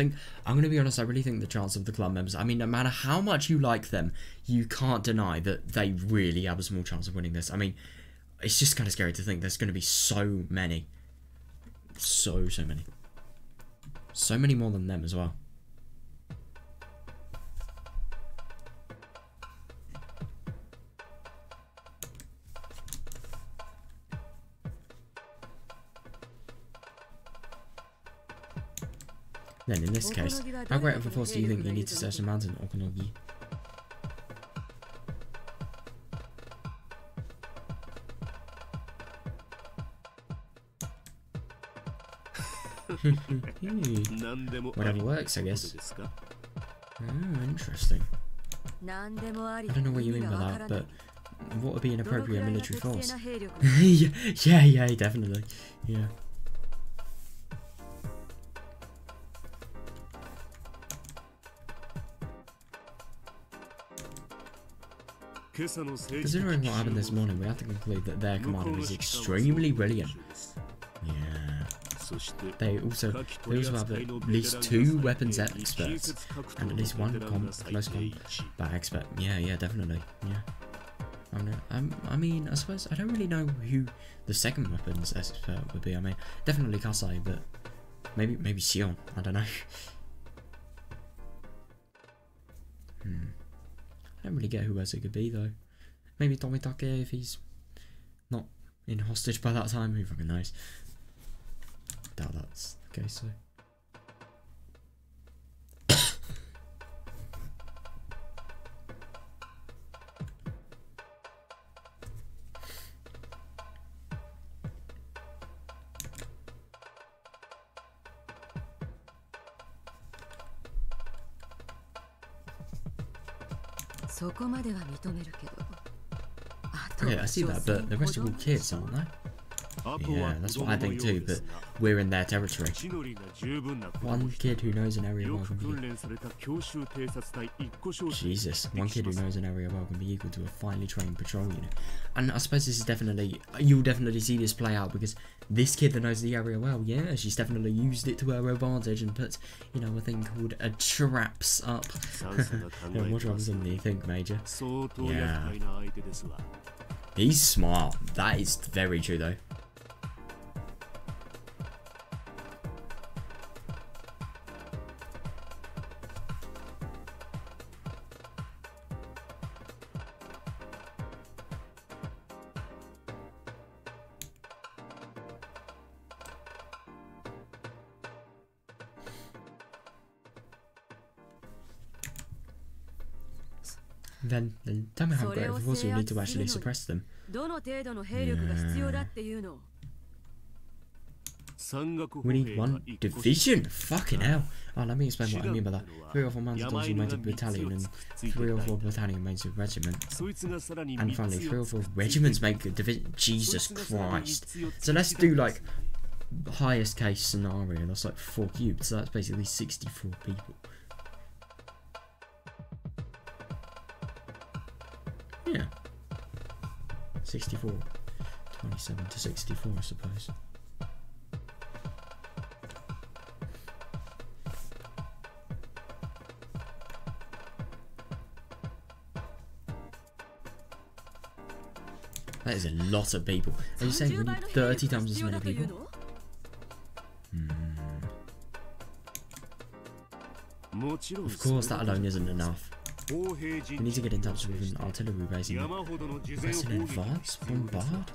A: going to be honest, I really think the chance of the club members, I mean, no matter how much you like them, you can't deny that they really have a small chance of winning this. I mean, it's just kind of scary to think there's going to be so many. So many. So many more than them as well. Then, in this case, how great of a force do you think you need to search the mountain, Okonogi? Whatever works, I guess. Oh, interesting. I don't know what you mean by that, but what would be an appropriate military force? yeah, definitely. Yeah. Considering what happened this morning, we have to conclude that their commander is extremely brilliant. Yeah. They also have at least 2 weapons experts and at least 1 close combat expert. Yeah, definitely. Yeah. I mean, I suppose I don't really know who the second weapons expert would be. I mean, definitely Kasai, but maybe Sion. I don't know. I don't really get who else it could be though. Maybe Tomitake if he's not in hostage by that time. Who fucking knows? Doubt that's the case though. Okay, I see that, but the rest are all kids, aren't they? Yeah, that's what I think too, but we're in their territory. 1 kid who knows an area well can be... Jesus, 1 kid who knows an area well can be equal to a finely trained patrol unit. And I suppose this is definitely... You'll definitely see this play out, because this kid that knows the area well, yeah, she's definitely used it to her advantage and put, you know, a thing called a traps up. Yeah, more traps than you think, Major. Yeah. He's smart. That is very true, though. Then tell me how great it was we need to actually suppress them. Yeah. We need 1 division. Fucking hell. Oh, let me explain what I mean by that. 3 or 4 Manzadors made a battalion and 3 or 4 battalion made a regiment. And finally 3 or 4 regiments make a division. Jesus Christ. So let's do like highest case scenario. That's like 4 cubes. So that's basically 64 people. Yeah. 64. 27 to 64, I suppose. That is a lot of people. Are you saying we need 30 times as many people? Of course, that alone isn't enough. We need to get in touch with an artillery base and request an advance bombardment.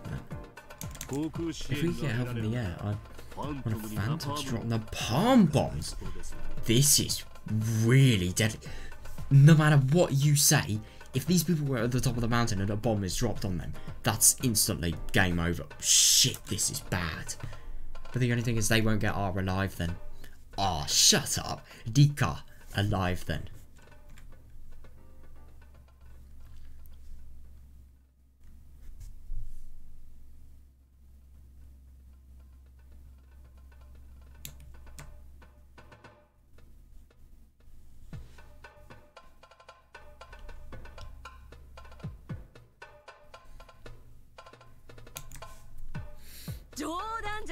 A: If we get help from the air, I want a phantom to drop the palm bombs. This is really deadly. No matter what you say, if these people were at the top of the mountain and a bomb is dropped on them, that's instantly game over. Shit, this is bad. But the only thing is they won't get R alive then. Ah, shut up. Dika alive then.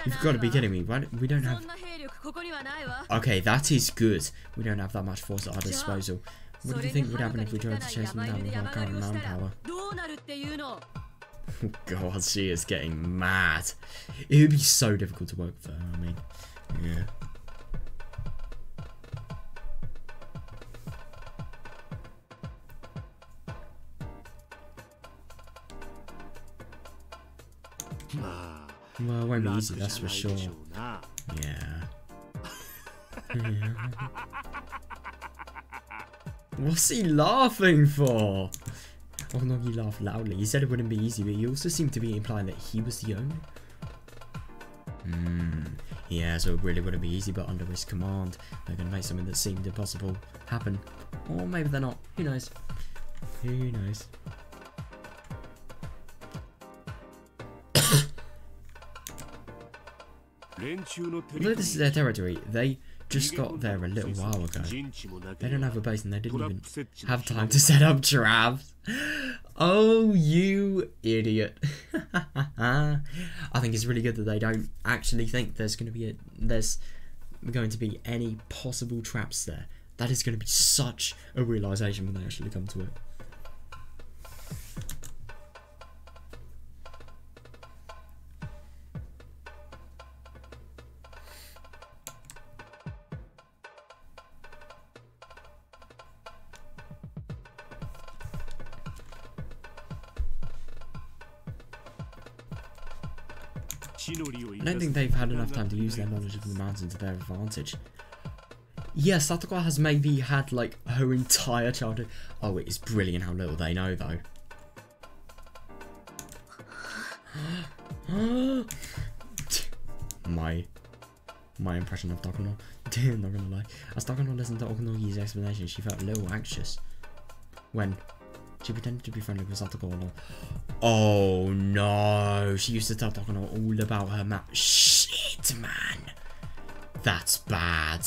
A: You've got to be kidding me. Why, we don't have... Okay, that is good. We don't have that much force at our disposal. What do you think would happen if we tried to chase them down with our current manpower? Oh God, she is getting mad. It would be so difficult to work for her, I mean, yeah. Well, it won't be easy, that's for sure. Yeah. What's he laughing for? Oh no, he laughed loudly. He said it wouldn't be easy, but he also seemed to be implying that he was the owner. Yeah, so it really wouldn't be easy, but under his command, they're going to make something that seemed impossible happen. Or maybe they're not. Who knows? Who knows? Although this is their territory, they just got there a little while ago. They don't have a base and they didn't even have time to set up traps. Oh, you idiot. I think it's really good that they don't actually think there's going to be any possible traps there. That is going to be such a realization when they actually come to it. I don't think they've had enough time to use their knowledge of the mountain to their advantage. Yeah, Satoko has maybe had like her entire childhood. Oh, it is brilliant how little they know though. my impression of Takuno. Not gonna lie. As Takuno listened to Okunogi's explanation, she felt a little anxious when she pretended to be friendly with Satoko. Oh no, she used to tell Takuno all about her map. Shit, man, that's bad.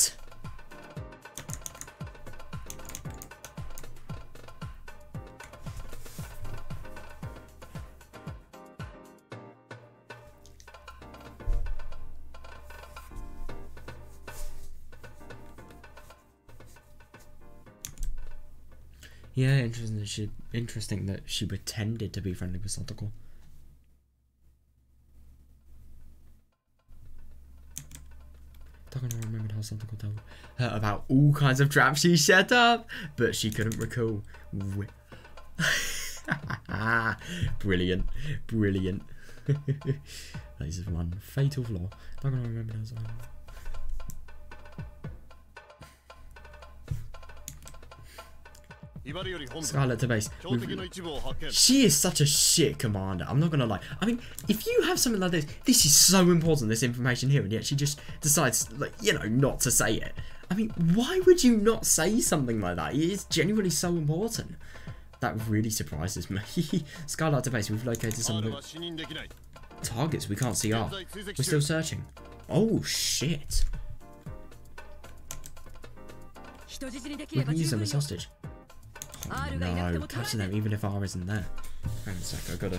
A: Yeah, interesting that she pretended to be friendly with Satoko. Takuno remembered how Satoko told her about all kinds of traps she set up, but she couldn't recall. Brilliant, brilliant. That is one fatal flaw. Takuno remembered how Satoko. Scarlet to base. She is such a shit commander. I'm not gonna lie. I mean, if you have something like this is so important, this information here, and yet she just decides, like, you know, not to say it. I mean, why would you not say something like that? It is genuinely so important. That really surprises me. Scarlet to base. We've located some of the targets we can't see are. We're still searching. Oh shit. We can use them as hostage. Oh no, capture them even if R isn't there. Hang on a sec, I gotta...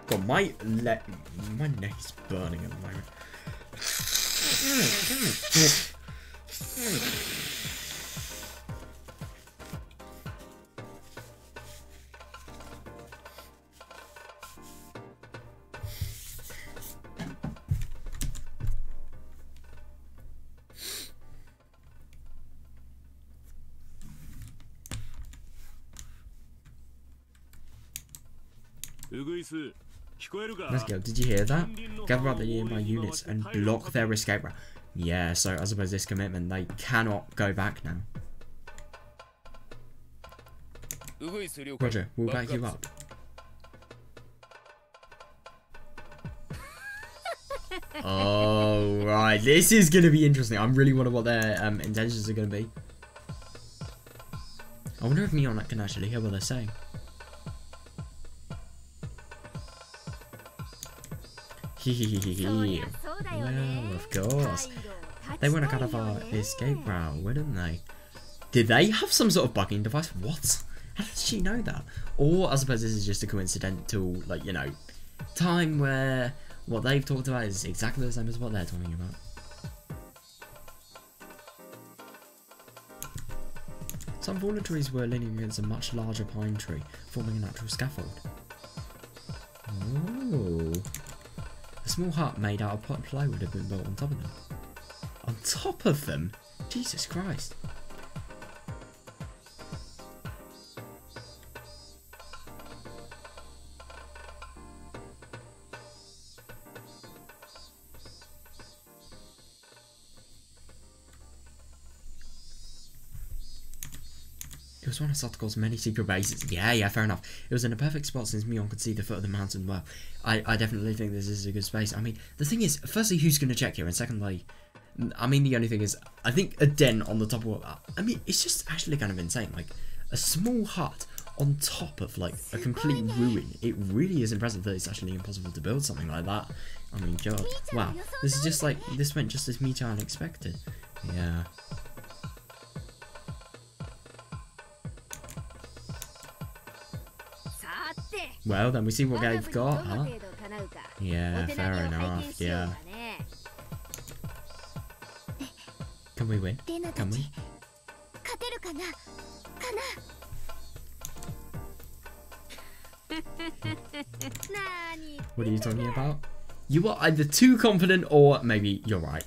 A: God, my neck is burning at the moment. Let's go. Did you hear that? Gather up the nearby units and block their escape route. Yeah, so I suppose this commitment, they cannot go back now. Roger, we'll back you up. Oh, right. This is going to be interesting. I really wonder what their intentions are going to be. I wonder if Neon can actually hear what they're saying. Well, of course. They went out of our escape route, wouldn't they? Did they have some sort of bugging device? What? How did she know that? Or I suppose this is just a coincidental, like, you know, time where what they've talked about is exactly the same as what they're talking about. Some fallen trees were leaning against a much larger pine tree, forming a natural scaffold. Oh. A small hut made out of plywood had been built on top of them. On top of them? Jesus Christ. It was one of Satoko's many secret bases. Yeah, fair enough. It was in a perfect spot since Mion could see the foot of the mountain well. I definitely think this is a good space. I mean, the thing is, firstly, who's going to check here? And secondly, I mean, the only thing is, I think a den on the top of... I mean, it's just actually kind of insane. Like, a small hut on top of like a complete ruin. It really is impressive that it's actually impossible to build something like that. I mean, God, wow, this is just like, this went just as Mita unexpected. Yeah. Well, then we see what they've got, huh? Yeah, fair enough, yeah. Can we win? Can we? What are you talking about? You are either too confident or maybe you're right.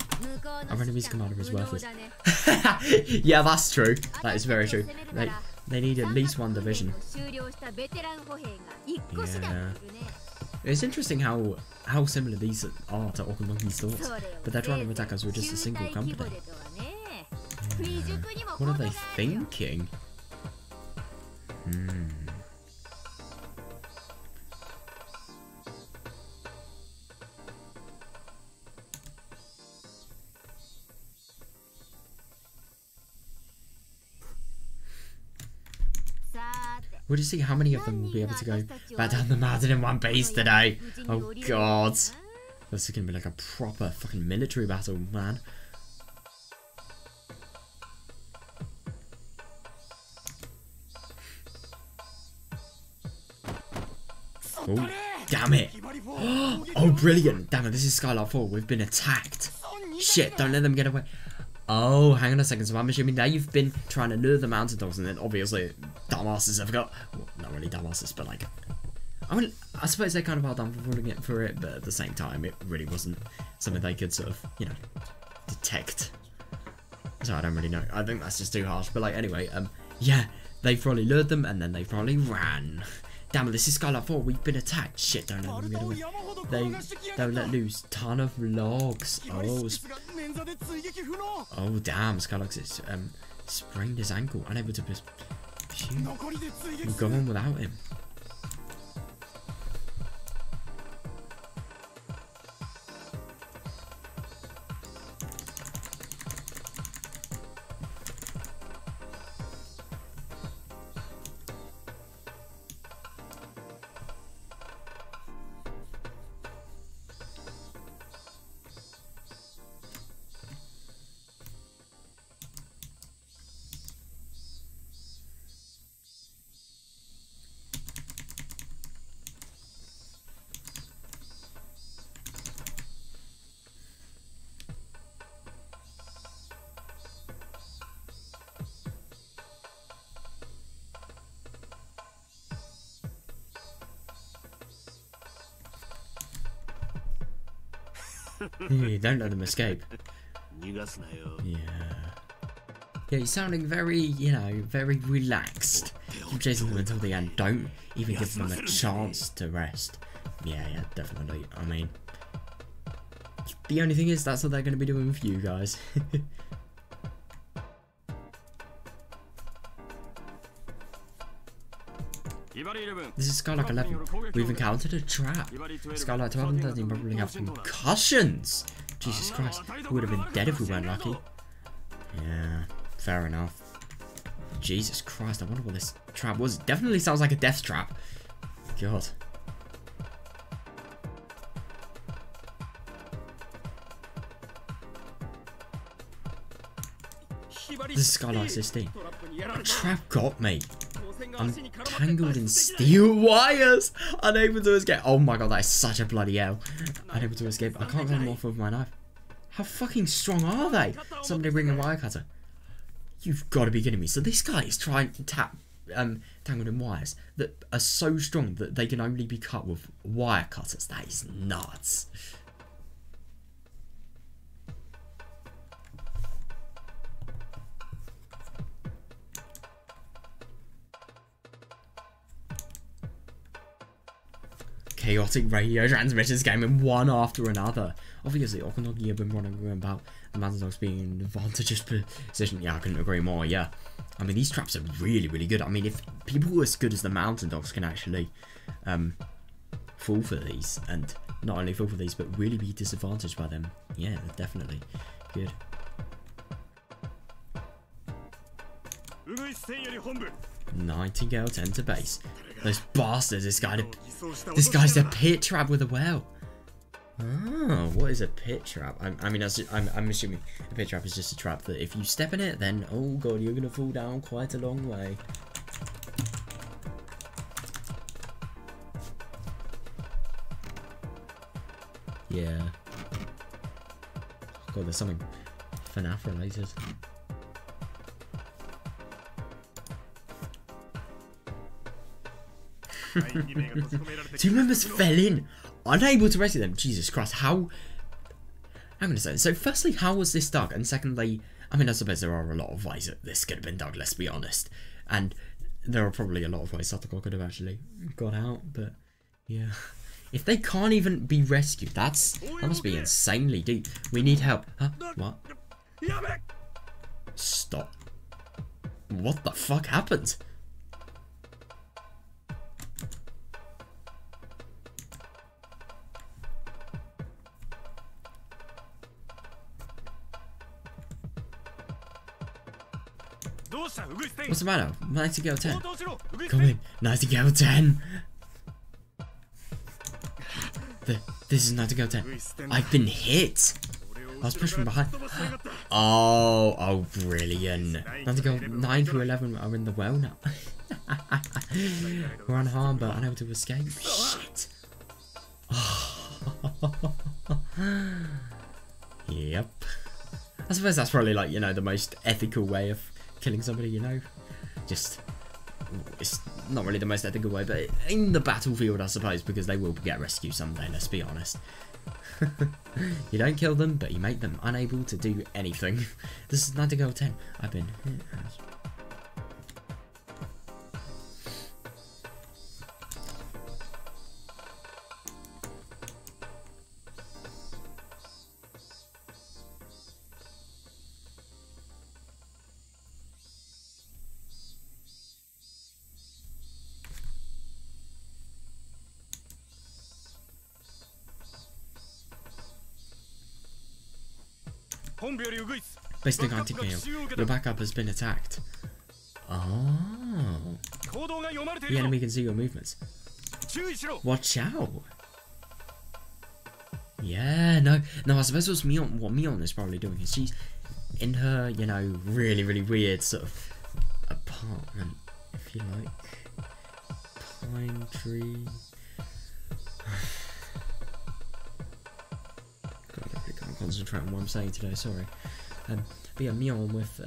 A: Our enemy's commander is worthless. Yeah, that's true. That is very true. They need at least one division. Yeah. It's interesting how similar these are to Okunogi's thoughts, but they're trying to attack us with just a single company. Yeah. What are they thinking? We'll just see how many of them will be able to go back down the mountain in one piece today. Oh god. This is gonna be like a proper fucking military battle, man. Oh, damn it. Oh, brilliant. Damn it, this is Skylark 4. We've been attacked. Shit, don't let them get away. Oh, hang on a second. So I'm assuming now you've been trying to lure the mountain dogs, and then obviously dumbasses have got, well, not really dumbasses, but like, I mean, I suppose they kind of are done for falling it for it, but at the same time, it really wasn't something they could sort of, you know, detect. So I don't really know. I think that's just too harsh. But like, anyway, yeah, they probably lured them, and then they probably ran. Damn it, this is Skylark 4. We've been attacked. Shit, don't let them get away. They don't let loose. Ton of logs. Oh, damn. Skylark's sprained his ankle. Unable to pursue. We'll go on without him. Don't let them escape. Yeah. Yeah, he's sounding very, you know, very relaxed. Keep chasing them until the end. Don't even give them a chance to rest. Yeah, definitely. I mean, the only thing is that's what they're going to be doing with you guys. This is Skylark 11. We've encountered a trap. Skylark 12 and 13 probably have concussions. Jesus Christ, we would have been dead if we weren't lucky. Yeah, fair enough. Jesus Christ, I wonder what this trap was. It definitely sounds like a death trap. God. This is Skylark 16. A trap got me. I'm tangled in steel wires, unable to escape. Oh my god, that is such a bloody hell. Unable to escape. I can't get them off with my knife. How fucking strong are they? Somebody bring a wire cutter. You've got to be kidding me. So this guy is trying to tangled in wires that are so strong that they can only be cut with wire cutters. That is nuts. Chaotic radio transmissions came in one after another. Obviously, Okunogi have been running about the mountain dogs being in an advantageous position. Yeah, I couldn't agree more, yeah. I mean, these traps are really, really good. I mean, if people as good as the mountain dogs can actually fall for these, and not only fall for these, but really be disadvantaged by them, yeah, definitely good. Nightingale 10 to base. Those bastards, this guy's a pit trap with a well. Oh, what is a pit trap? I mean, I'm assuming a pit trap is just a trap that if you step in it, then, oh god, you're gonna fall down quite a long way. Yeah. God, there's something FNAF related. Two members fell in, unable to rescue them. Jesus Christ, how? I'm gonna say, so firstly, how was this dug? And secondly, I mean, I suppose there are a lot of ways that this could have been dug, let's be honest. And there are probably a lot of ways Satoko could have actually got out, but yeah. If they can't even be rescued, that must be insanely deep. We need help. Huh? What? Stop. What the fuck happened? What's the matter? Nightingale 10. Come in. Nightingale 10. This is Nightingale 10. I've been hit. I was pushed from behind. Oh, brilliant. Nightingale 9 through 11 are in the well now. We're unharmed but unable to escape. Shit. Yep. I suppose that's probably like, you know, the most ethical way of killing somebody, you know. Just, it's not really the most ethical way, but in the battlefield, I suppose, because they will get rescued someday, let's be honest. You don't kill them, but you make them unable to do anything. This is Nightingale 10. I've been hit. Basically, Nightingale, your backup has been attacked. Oh. The enemy can see your movements. Watch out. Yeah, no, I suppose what Mion is probably doing is she's in her, you know, really, really weird sort of apartment, if you like. Pine tree. Can't concentrate on what I'm saying today, sorry. But yeah, Mion with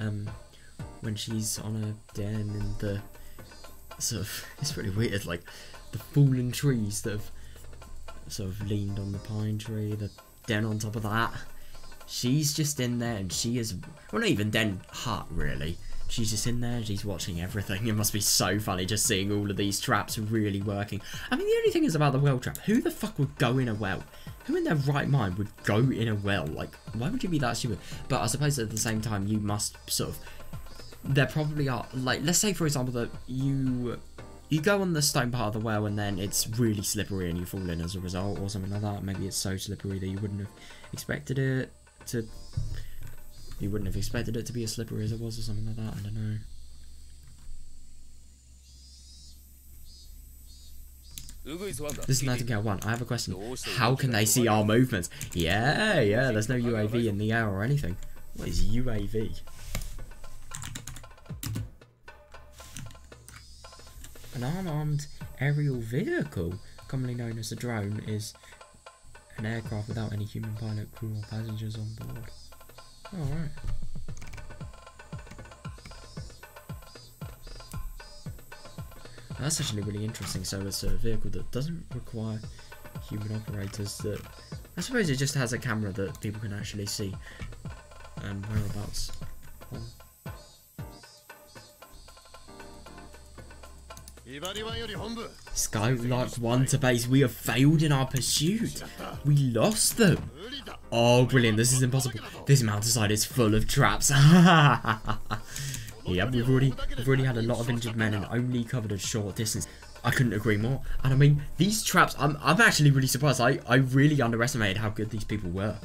A: when she's on a den in the sort of, it's really weird, like the fallen trees that have sort of leaned on the pine tree, the den on top of that. She's just in there and she is, well, not even den hut really. She's just in there, she's watching everything. It must be so funny just seeing all of these traps really working. I mean, the only thing is about the well trap, who the fuck would go in a well? Who in their right mind would go in a well? Like, why would you be that stupid? But I suppose at the same time, you must sort of, there probably are, like, let's say for example that you go on the stone part of the well and then it's really slippery and you fall in as a result or something like that. Maybe it's so slippery that you wouldn't have expected it to... You wouldn't have expected it to be as slippery as it was or something like that, I don't know. This is Nightingale 1, I have a question. How can they see our movements? Yeah, there's no UAV in the air or anything. What is UAV? An unarmed aerial vehicle, commonly known as a drone, is an aircraft without any human pilot, crew or passengers on board. Alright. That's actually really interesting. So it's a vehicle that doesn't require human operators, that I suppose it just has a camera that people can actually see whereabouts. Skylark 1 to base. We have failed in our pursuit. We lost them. Oh, brilliant. This is impossible. This mountainside is full of traps. Yeah, we've already had a lot of injured men and only covered a short distance. I couldn't agree more. And I mean, these traps, I'm actually really surprised. I really underestimated how good these people were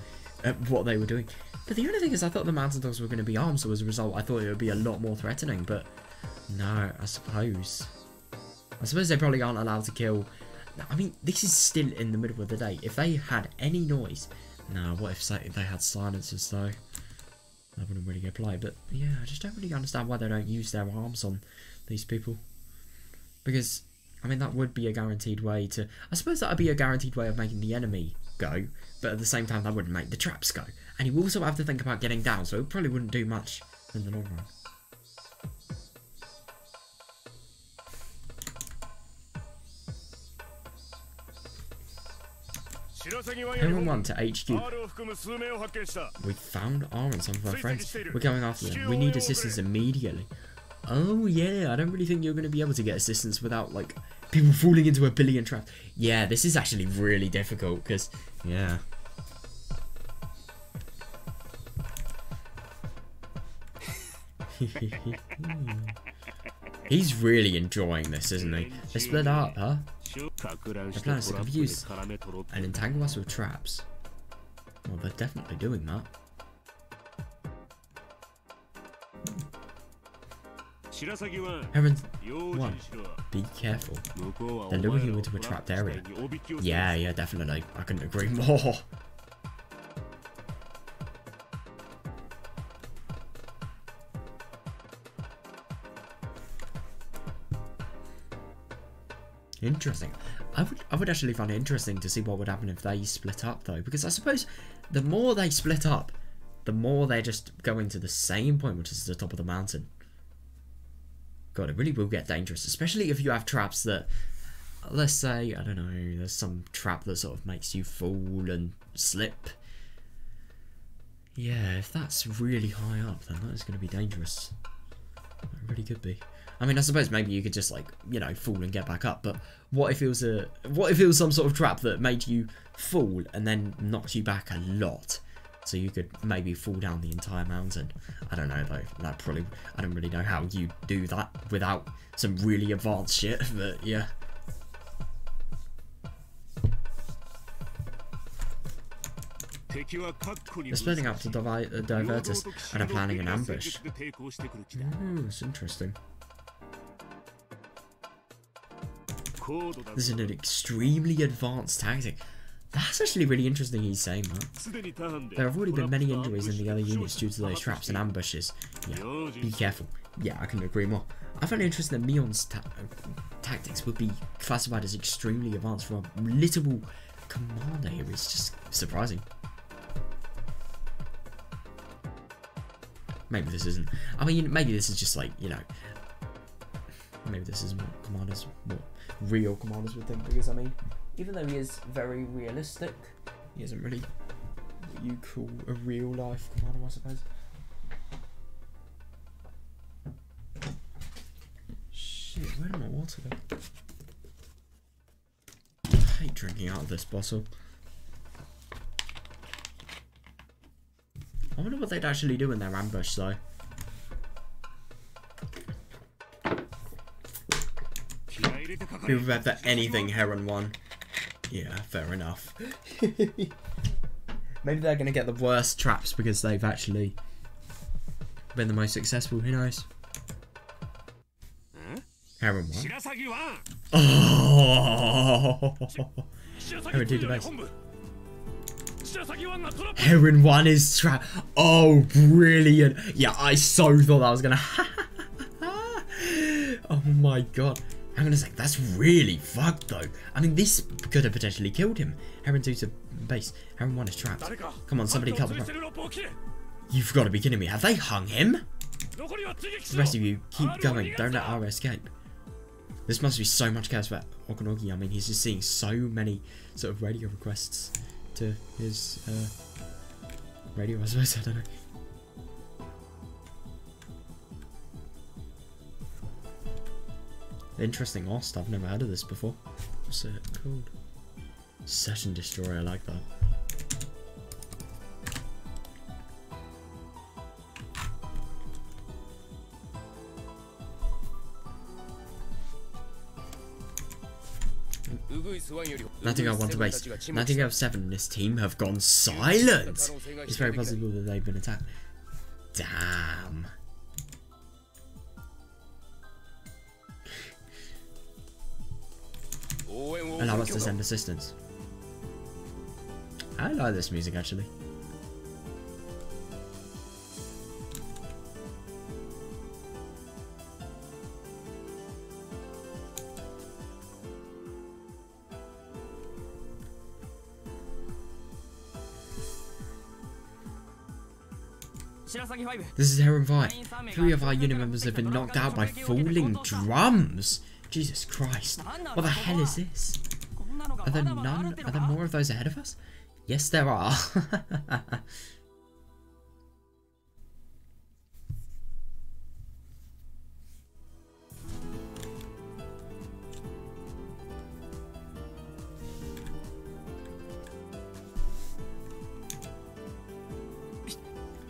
A: at what they were doing. But the only thing is, I thought the mountain dogs were going to be armed, so as a result, I thought it would be a lot more threatening. But No, I suppose. I suppose they probably aren't allowed to kill. I mean, this is still in the middle of the day. If they had any noise... No, what if they had silencers though? That wouldn't really apply. But yeah, I just don't really understand why they don't use their arms on these people. Because, I mean, that would be a guaranteed way to... I suppose that would be a guaranteed way of making the enemy go. But at the same time, that wouldn't make the traps go. And you also have to think about getting down. So it probably wouldn't do much in the long run. Heron 1 to HQ. We found R and some of our friends. We're going after them. We need assistance immediately. Oh yeah, I don't really think you're going to be able to get assistance without like people falling into a billion traps. Yeah, this is actually really difficult because, yeah. He's really enjoying this, isn't he? They split up, huh? Their plan is to confuse and entangle us with traps. Well, they're definitely doing that. Heron 1, be careful. They're luring you into a trapped area. Yeah, definitely. I couldn't agree more. Interesting. I would actually find it interesting to see what would happen if they split up though, because I suppose the more they split up, the more they're just going to the same point, which is the top of the mountain. God, it really will get dangerous, especially if you have traps that, let's say, I don't know, there's some trap that sort of makes you fall and slip. Yeah, if that's really high up, then that is going to be dangerous. It really could be. I mean, I suppose maybe you could just like, you know, fall and get back up. But what if it was some sort of trap that made you fall and then knocked you back a lot, so you could maybe fall down the entire mountain? I don't know though. That probably, I don't really know how you do that without some really advanced shit. But yeah. They're splitting up to divert us and are planning an ambush. Oh, that's interesting. This is an extremely advanced tactic. That's actually really interesting he's saying that. There have already been many injuries in the other units due to those traps and ambushes. Yeah, be careful. Yeah, I couldn't agree more. I find it interesting that Mion's tactics would be classified as extremely advanced for a little commander here. It's just surprising. Maybe this isn't. I mean, maybe this is just like, you know, maybe this isn't what commanders, what real commanders would think, because I mean, even though he is very realistic, he isn't really what you call a real life commander, I suppose. Shit, where did my water go? I hate drinking out of this bottle. I wonder what they'd actually do in their ambush though. Be prepared for anything, Heron 1. Yeah, fair enough. Maybe they're going to get the worst traps because they've actually been the most successful, who knows? Heron 1. Oh! Heron 2 to base. Heron 1 is trapped. Oh, brilliant. Yeah, I so thought that was going to... Oh my god. I'm gonna say, that's really fucked though. I mean, this could have potentially killed him. Heron 2 to base. Heron 1 is trapped. Come on, somebody cut the rope. You've got to be kidding me. Have they hung him? The rest of you, keep going. Don't let R escape. This must be so much chaos for Okanogi. I mean, he's just seeing so many sort of radio requests to his radio, I suppose. I don't know. Interesting Ost, I've never heard of this before. What's it called? Search and Destroy, I like that. Nightingale 1 to base. Nightingale 7 and his team have gone silent. It's very possible that they've been attacked. Damn. Allow us to send assistance. I like this music actually. This is Heron 5. 3 of our unit members have been knocked out by falling drums. Jesus Christ. What the hell is this? Are there more of those ahead of us? Yes, there are.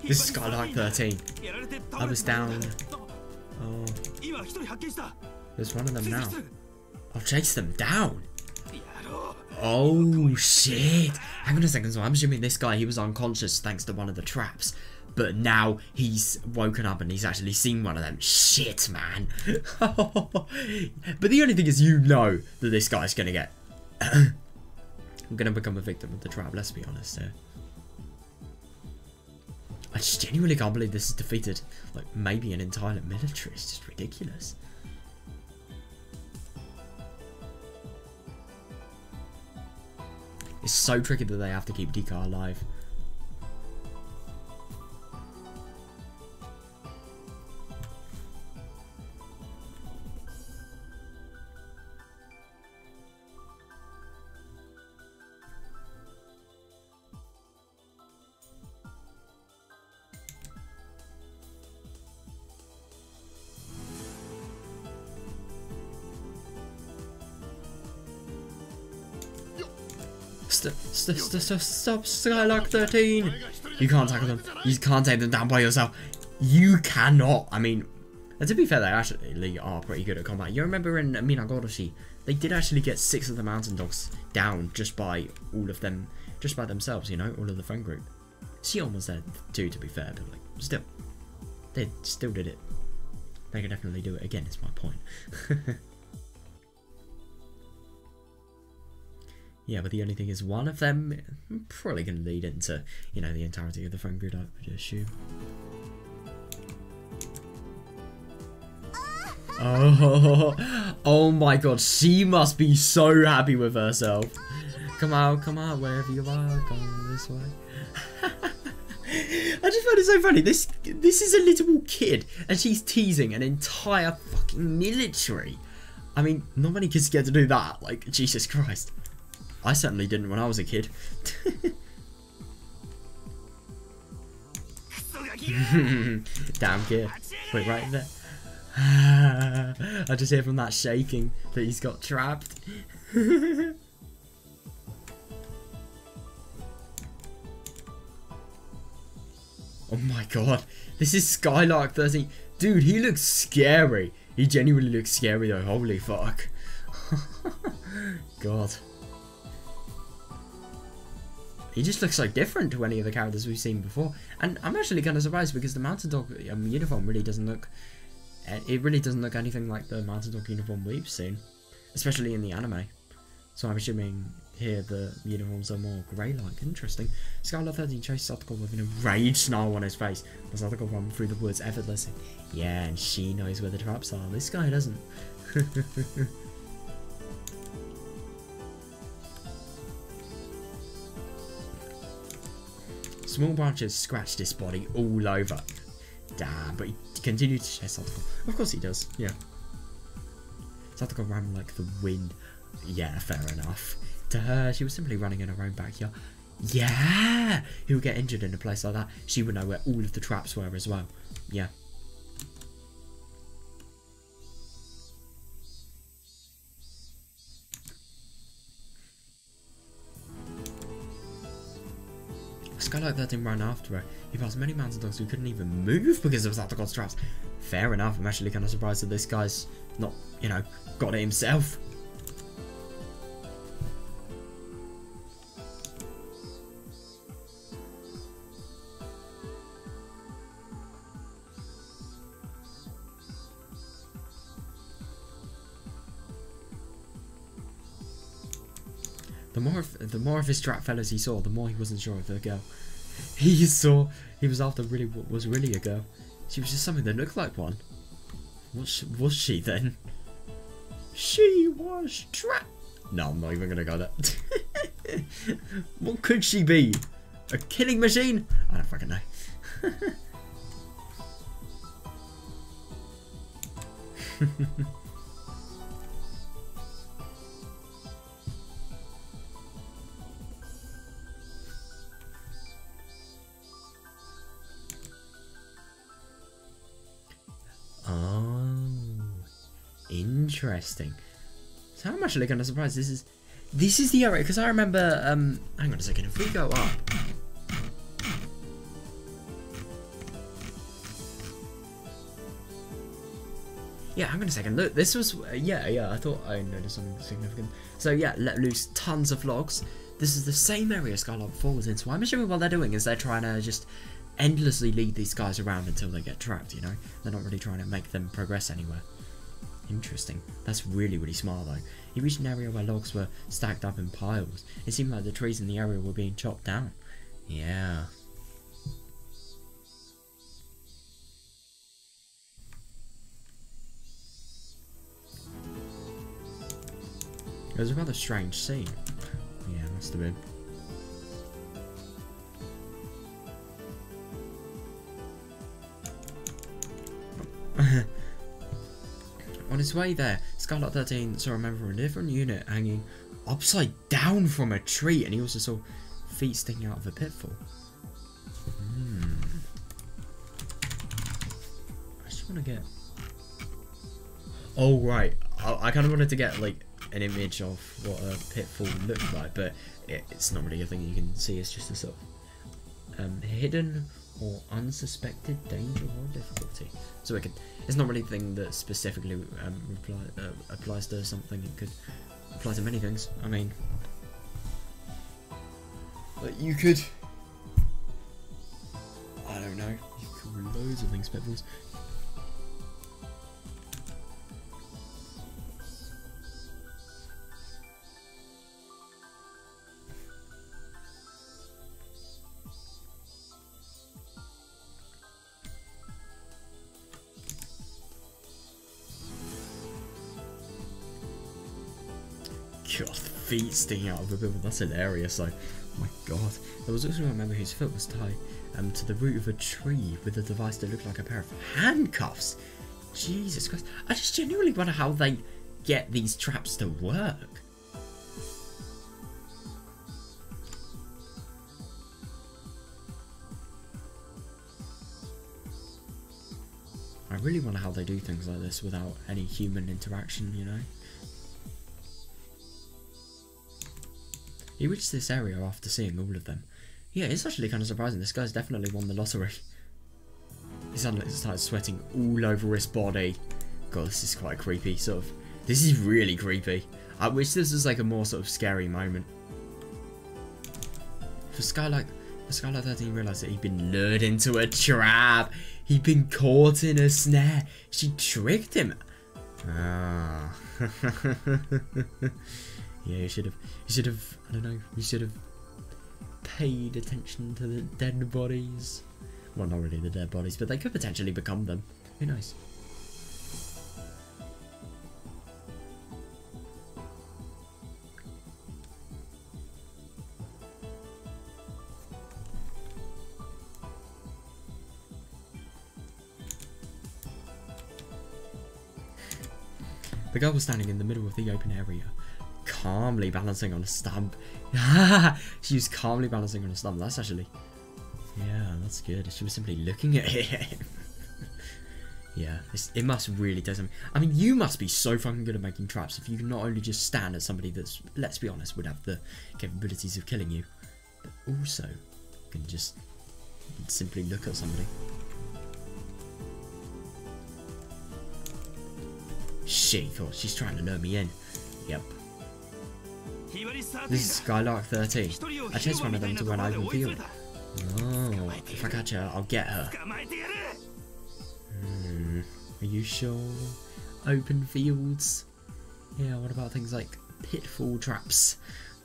A: This is Skylark 13. I was down. Oh. There's one of them now. I'll chase them down. Oh shit. Hang on a second, so I'm assuming this guy, he was unconscious thanks to one of the traps. But now he's woken up and he's actually seen one of them. Shit, man. But the only thing is, you know that this guy's gonna get... I'm gonna become a victim of the trap, let's be honest here. I just genuinely can't believe this has defeated, like, maybe an entire military. It's just ridiculous. It's so tricky that they have to keep Dika alive. Stop, Skylark 13! You can't tackle them. You can't take them down by yourself. You cannot. I mean, and to be fair, they actually are pretty good at combat. You remember in Higurashi, they did actually get 6 of the mountain dogs down just by all of them, just by themselves, you know, all of the friend group. Shion was there too, to be fair, but like, still, they still did it. They could definitely do it again, is my point. Yeah, but the only thing is, one of them probably going to lead into, you know, the entirety of the friend group, I would assume. Oh my god, she must be so happy with herself. Come out, wherever you are, go this way. I just found it so funny. This is a little kid, and she's teasing an entire fucking military. I mean, not many kids get to do that. Like, Jesus Christ. I certainly didn't when I was a kid. Damn kid. Wait, right there. I just hear from that shaking that he's got trapped. Oh my god. This is Skylark 13. Dude, he looks scary. He genuinely looks scary though. Holy fuck. God. He just looks so different to any of the characters we've seen before. And I'm actually kind of surprised because the Mountain Dog uniform really doesn't look... It really doesn't look anything like the Mountain Dog uniform we've seen. Especially in the anime. So I'm assuming here the uniforms are more grey-like. Interesting. Skylark 13 chased Satoko with an enraged snarl on his face. The Satoko run through the woods effortlessly. Yeah, and she knows where the traps are. This guy doesn't. Small branches scratched his body all over. Damn, but he continued to chase Satoko. Of course he does, yeah. Satoko ran like the wind. Yeah, fair enough. To her, she was simply running in her own backyard. Yeah! He would get injured in a place like that. She would know where all of the traps were as well. Yeah. Skylark 13 ran after her. He passed many mountain dogs who couldn't even move because of Satoko's traps. Fair enough, I'm actually kind of surprised that this guy's not, you know, got it himself. The more of his trap fellows he saw, the more he wasn't sure of the girl. He was after really what was really a girl. She was just something that looked like one. Was she then? She was trapped. No, I'm not even gonna go there. What could she be? A killing machine? I don't fucking know. Oh, interesting. So I'm actually kind of surprised this is the area, because I remember, hang on a second, if we go up. Yeah, hang on a second, look, this was, yeah, I thought I noticed something significant. So yeah, let loose tons of logs. This is the same area Skylark 4 was in, so I'm assuming what they're doing is they're trying to just endlessly lead these guys around until they get trapped, you know? They're not really trying to make them progress anywhere. Interesting. That's really, really smart though. He reached an area where logs were stacked up in piles. It seemed like the trees in the area were being chopped down. Yeah. It was a rather strange scene. Yeah, it must have been. On his way there, Skylark 13 saw a member of a different unit hanging upside down from a tree, and he also saw feet sticking out of a pitfall. I just want to get... Oh, right. I kind of wanted to get, like, an image of what a pitfall looked like, but it's not really a thing you can see. It's just a sort of hidden or unsuspected danger or difficulty. So it's not really a thing that specifically applies to something. It could apply to many things. I mean, like you could, I don't know, you could call loads of things pitfalls. God, feet sticking out of a building, that's hilarious though. Oh my god. There was also a member whose foot was tied to the root of a tree with a device that looked like a pair of handcuffs. Jesus Christ. I just genuinely wonder how they get these traps to work. I really wonder how they do things like this without any human interaction, you know? He reached this area after seeing all of them. Yeah, it's actually kind of surprising. This guy's definitely won the lottery. He suddenly started sweating all over his body. God, this is quite creepy, sort of. This is really creepy. I wish this was like a more sort of scary moment. For Skylark 13 realised that he'd been lured into a trap. He'd been caught in a snare. She tricked him. Ah. Yeah, you should have, I don't know, you should have paid attention to the dead bodies. Well, not really the dead bodies, but they could potentially become them. Who knows? The girl was standing in the middle of the open area, calmly balancing on a stump. She was calmly balancing on a stump. That's actually... yeah, that's good. She was simply looking at him. Yeah, it must really do something. I mean, you must be so fucking good at making traps if you can not only just stand at somebody that's, let's be honest, would have the capabilities of killing you, but also can just simply look at somebody. She thought she's trying to lure me in. Yep. This is Skylark 13. I chased one of them to an open field. Oh, if I catch her, I'll get her. Are you sure? Open fields? Yeah, what about things like pitfall traps?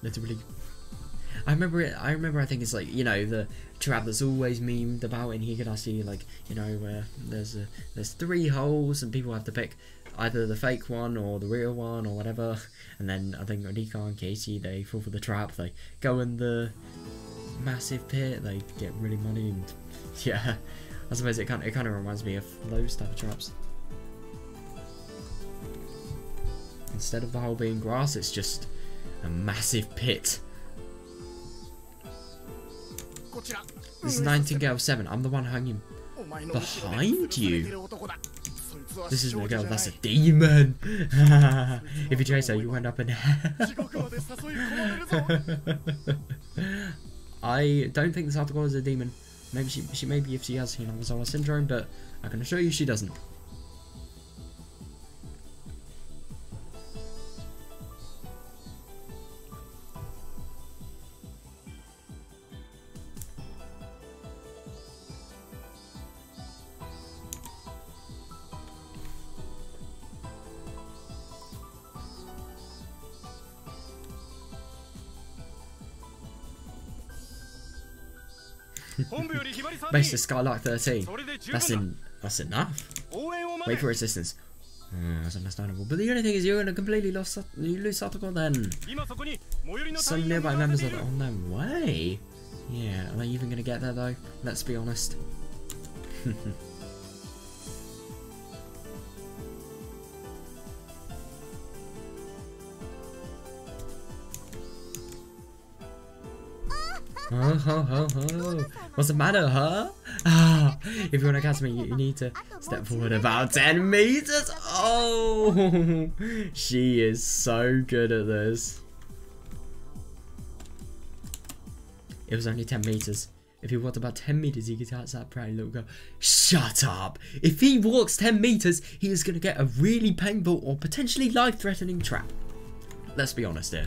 A: literally. I remember it. I think it's like, you know, the trap that's always memed about in Higurashi, like, you know, where there's 3 holes and people have to pick either the fake one or the real one or whatever. And then I think Rika and Casey, they fall for the trap. They go in the massive pit. They get really money, and yeah, I suppose it kind of reminds me of those type of traps. Instead of the hole being grass, it's just a massive pit. This is Nightingale 7. I'm the one hanging behind you. This isn't a girl, that's a demon. If you chase her, you end up in hell. I don't think this article is a demon. Maybe she maybe if she has Hinawazawa syndrome, but I can assure you she doesn't. Base to Skylark 13. That's enough. Wait for assistance. That's understandable. But the only thing is, you're in a completely loose article then. Some nearby members are on their way. Yeah, are they even going to get there though? Let's be honest. What's the matter, huh? If you want to catch me, you need to step forward about 10 meters. Oh, she is so good at this. It was only 10 meters. If he walked about 10 meters, he could catch that pretty little girl. Shut up! If he walks 10 meters, he is going to get a really painful or potentially life-threatening trap. Let's be honest here.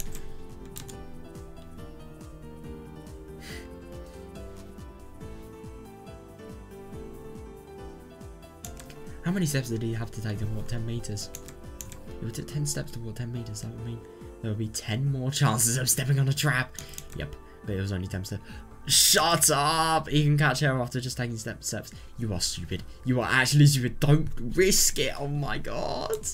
A: How many steps did he have to take to walk 10 meters? If it took 10 steps to walk 10 meters, that would mean there would be 10 more chances of stepping on a trap. Yep, but it was only 10 steps. Shut up! He can catch her after just taking steps. You are stupid. You are actually stupid. Don't risk it. Oh my god.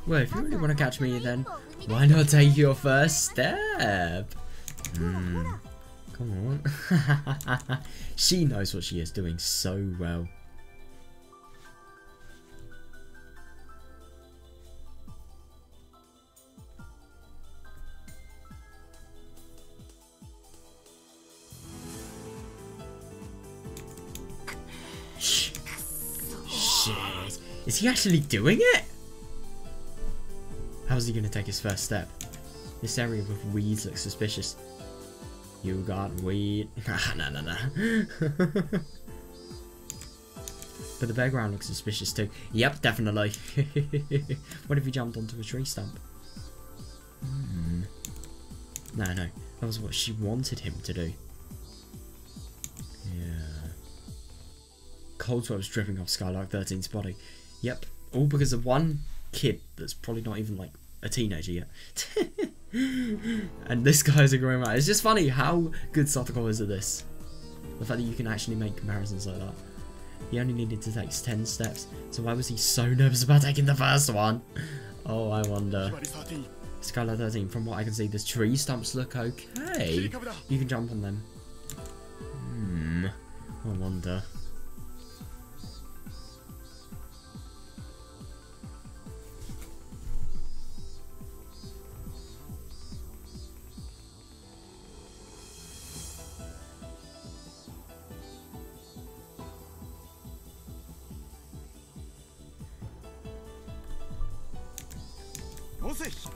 A: Well, if you really want to catch me, then why not take your first step? Come on. She knows what she is doing so well. Shh. Shit. Is he actually doing it? How's he going to take his first step? This area with weeds looks suspicious. You got weed. Nah. But the background looks suspicious too. Yep, definitely. What if he jumped onto a tree stump? No. That was what she wanted him to do. Yeah. Cold sweat was dripping off Skylark 13's body. Yep, all because of one kid that's probably not even like a teenager yet. And this guy's a grown man. It's just funny how good Satoko is at this. The fact that you can actually make comparisons like that. He only needed to take 10 steps, so why was he so nervous about taking the first one? Oh, I wonder. Skylar 13, from what I can see, the tree stumps look okay. You can jump on them. I wonder.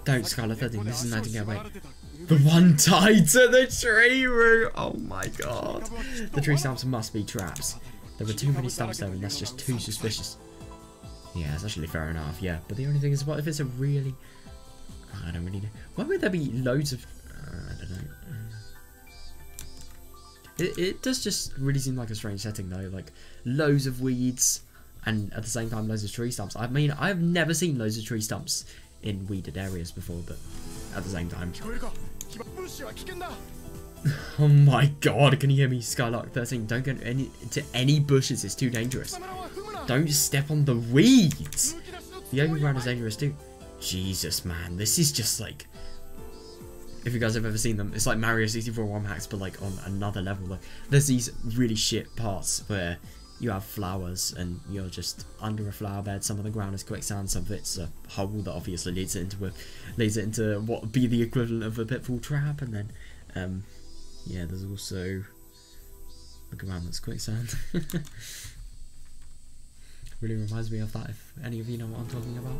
A: Don't, Skylar 13, this is Nightingale, wait. The one tied to the tree root! Oh my god. The tree stumps must be traps. There were too many stumps there, and that's just too suspicious. Yeah, it's actually fair enough, yeah. But the only thing is, what if it's a really... I don't really know. Why would there be loads of... I don't know. It does just really seem like a strange setting, though. Like, loads of weeds, and at the same time, loads of tree stumps. I mean, I've never seen loads of tree stumps in weeded areas before, but at the same time... Oh my god, can you hear me? Skylark 13, don't go into any bushes, it's too dangerous. Don't step on the weeds! The open ground is dangerous too. Jesus, man, this is just like... If you guys have ever seen them, it's like Mario 64 1 hacks, but like on another level. Like, there's these really shit parts where you have flowers and you're just under a flower bed. Some of the ground is quicksand, some of it's a hole that obviously leads it into what would be the equivalent of a pitfall trap, and then yeah, there's also the ground that's quicksand. Really reminds me of that, if any of you know what I'm talking about.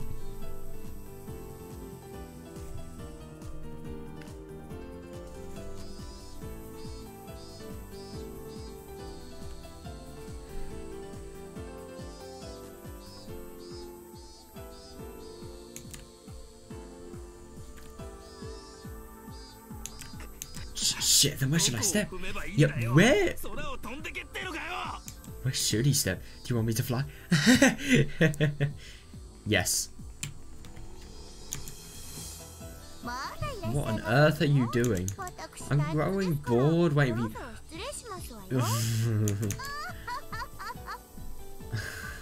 A: Shit, then where should I step? Yep, where? Where should he step? Do you want me to fly? Yes. What on earth are you doing? I'm growing bored. Wait,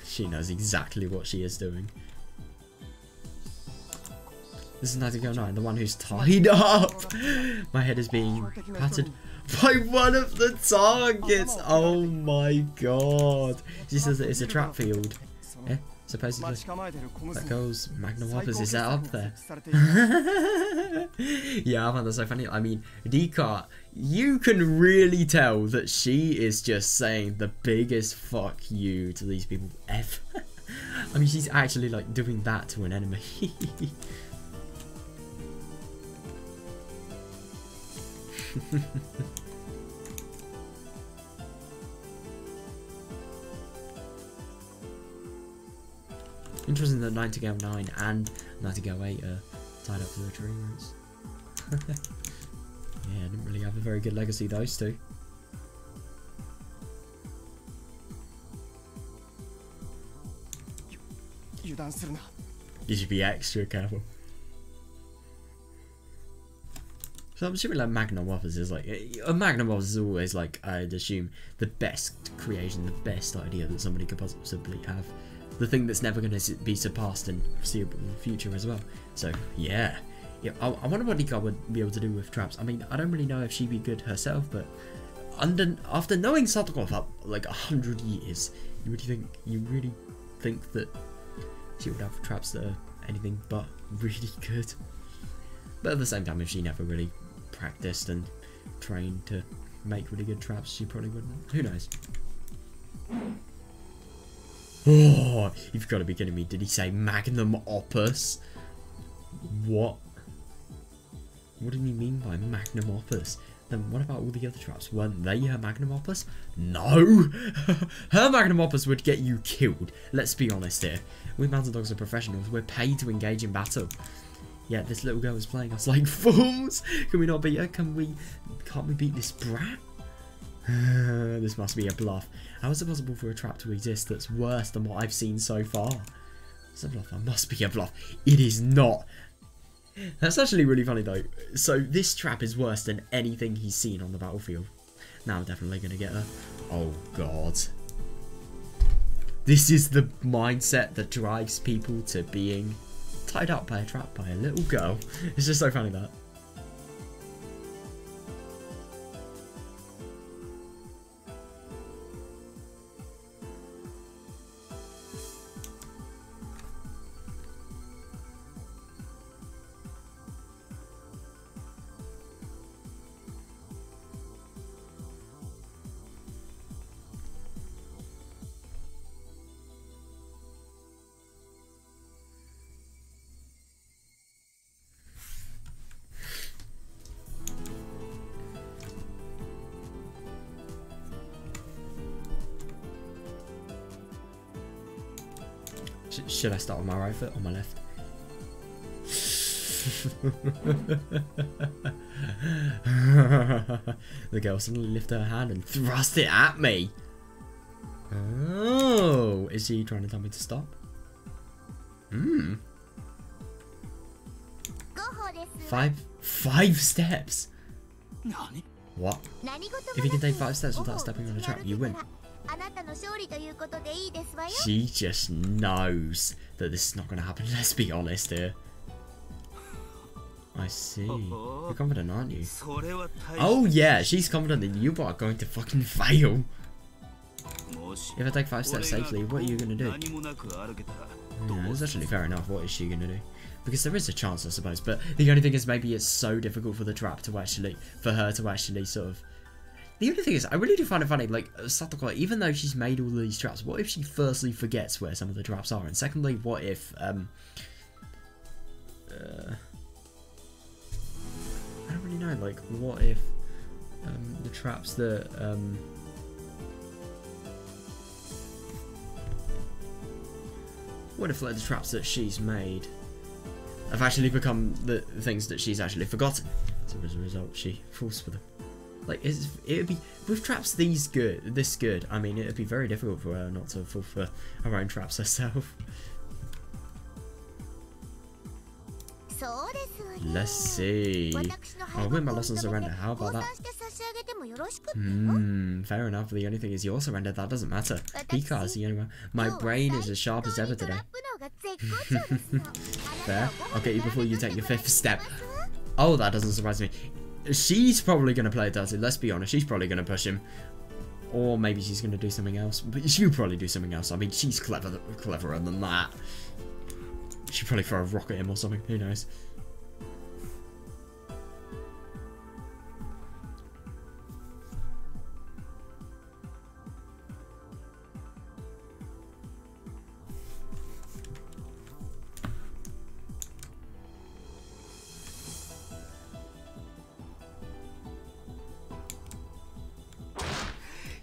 A: she knows exactly what she is doing. This is Nightingale 9, the one who's tied up. My head is being patted by one of the targets. Oh my god. She says that it's a trap field. Eh? Supposedly. That girl's magnum opus is that up there? Yeah, I find that so funny. I mean, Rika, you can really tell that she is just saying the biggest fuck you to these people ever. I mean, she's actually like doing that to an enemy. Interesting that Nightingale 9 and Nightingale 8 are tied up to the tree roots. Yeah, didn't really have a very good legacy, those two. You should be extra careful. So I'm assuming like magnum opus is like a magnum opus is always like, I'd assume, the best creation, the best idea that somebody could possibly have, the thing that's never going to be surpassed in foreseeable future as well. So yeah, I wonder what Rika would be able to do with traps. I mean, I don't really know if she'd be good herself, but after knowing Satoko for like 100 years, you really think that she would have traps that are anything but really good. But at the same time, if she never really practiced and trained to make really good traps, she probably wouldn't. Who knows? Oh, you've got to be kidding me. Did he say magnum opus? What? What did he mean by magnum opus? Then what about all the other traps? Weren't they her magnum opus? No! Her magnum opus would get you killed. Let's be honest here. We mountain dogs are professionals. We're paid to engage in battle. Yeah, this little girl is playing us like fools. Can we not beat her? Can't we beat this brat? This must be a bluff. How is it possible for a trap to exist that's worse than what I've seen so far? It's a bluff. It must be a bluff. It is not. That's actually really funny though. So this trap is worse than anything he's seen on the battlefield. Now I'm definitely going to get her. Oh god. This is the mindset that drives people to being tied up by a trap by a little girl. It's just so funny that. Should I start with my right foot or my left? The girl suddenly lifted her hand and thrust it at me. Oh, is she trying to tell me to stop? Hmm. 5 steps. What? If you can take 5 steps without stepping on a trap, you win. She just knows that this is not going to happen. Let's be honest here. I see. You're confident, aren't you? Oh yeah, she's confident that you are going to fucking fail. If I take 5 steps safely, what are you going to do? Yeah, that's actually fair enough. What is she going to do? Because there is a chance, I suppose. But the only thing is maybe it's so difficult for the trap to actually, for her to actually sort of... The only thing is, I really do find it funny, like, Satoko, even though she's made all these traps, what if she firstly forgets where some of the traps are? And secondly, what if, I don't really know, like, what if, the traps that, what if, like, the traps that she's made have actually become the things that she's actually forgotten? So as a result, she falls for them. Like, it would be, with traps this good, I mean, it would be very difficult for her not to fall for her own traps herself. Let's see. I'll win my loss and surrender. How about that? Fair enough. The only thing is your surrender. That doesn't matter. Hika is the only one. My brain is as sharp as ever today. Fair. I'll get you before you take your 5th step. Oh, that doesn't surprise me. She's probably going to play it dirty. Let's be honest. She's probably going to push him. Or maybe she's going to do something else. But she'll probably do something else. I mean, she's cleverer than that. She'll probably throw a rock at him or something. Who knows?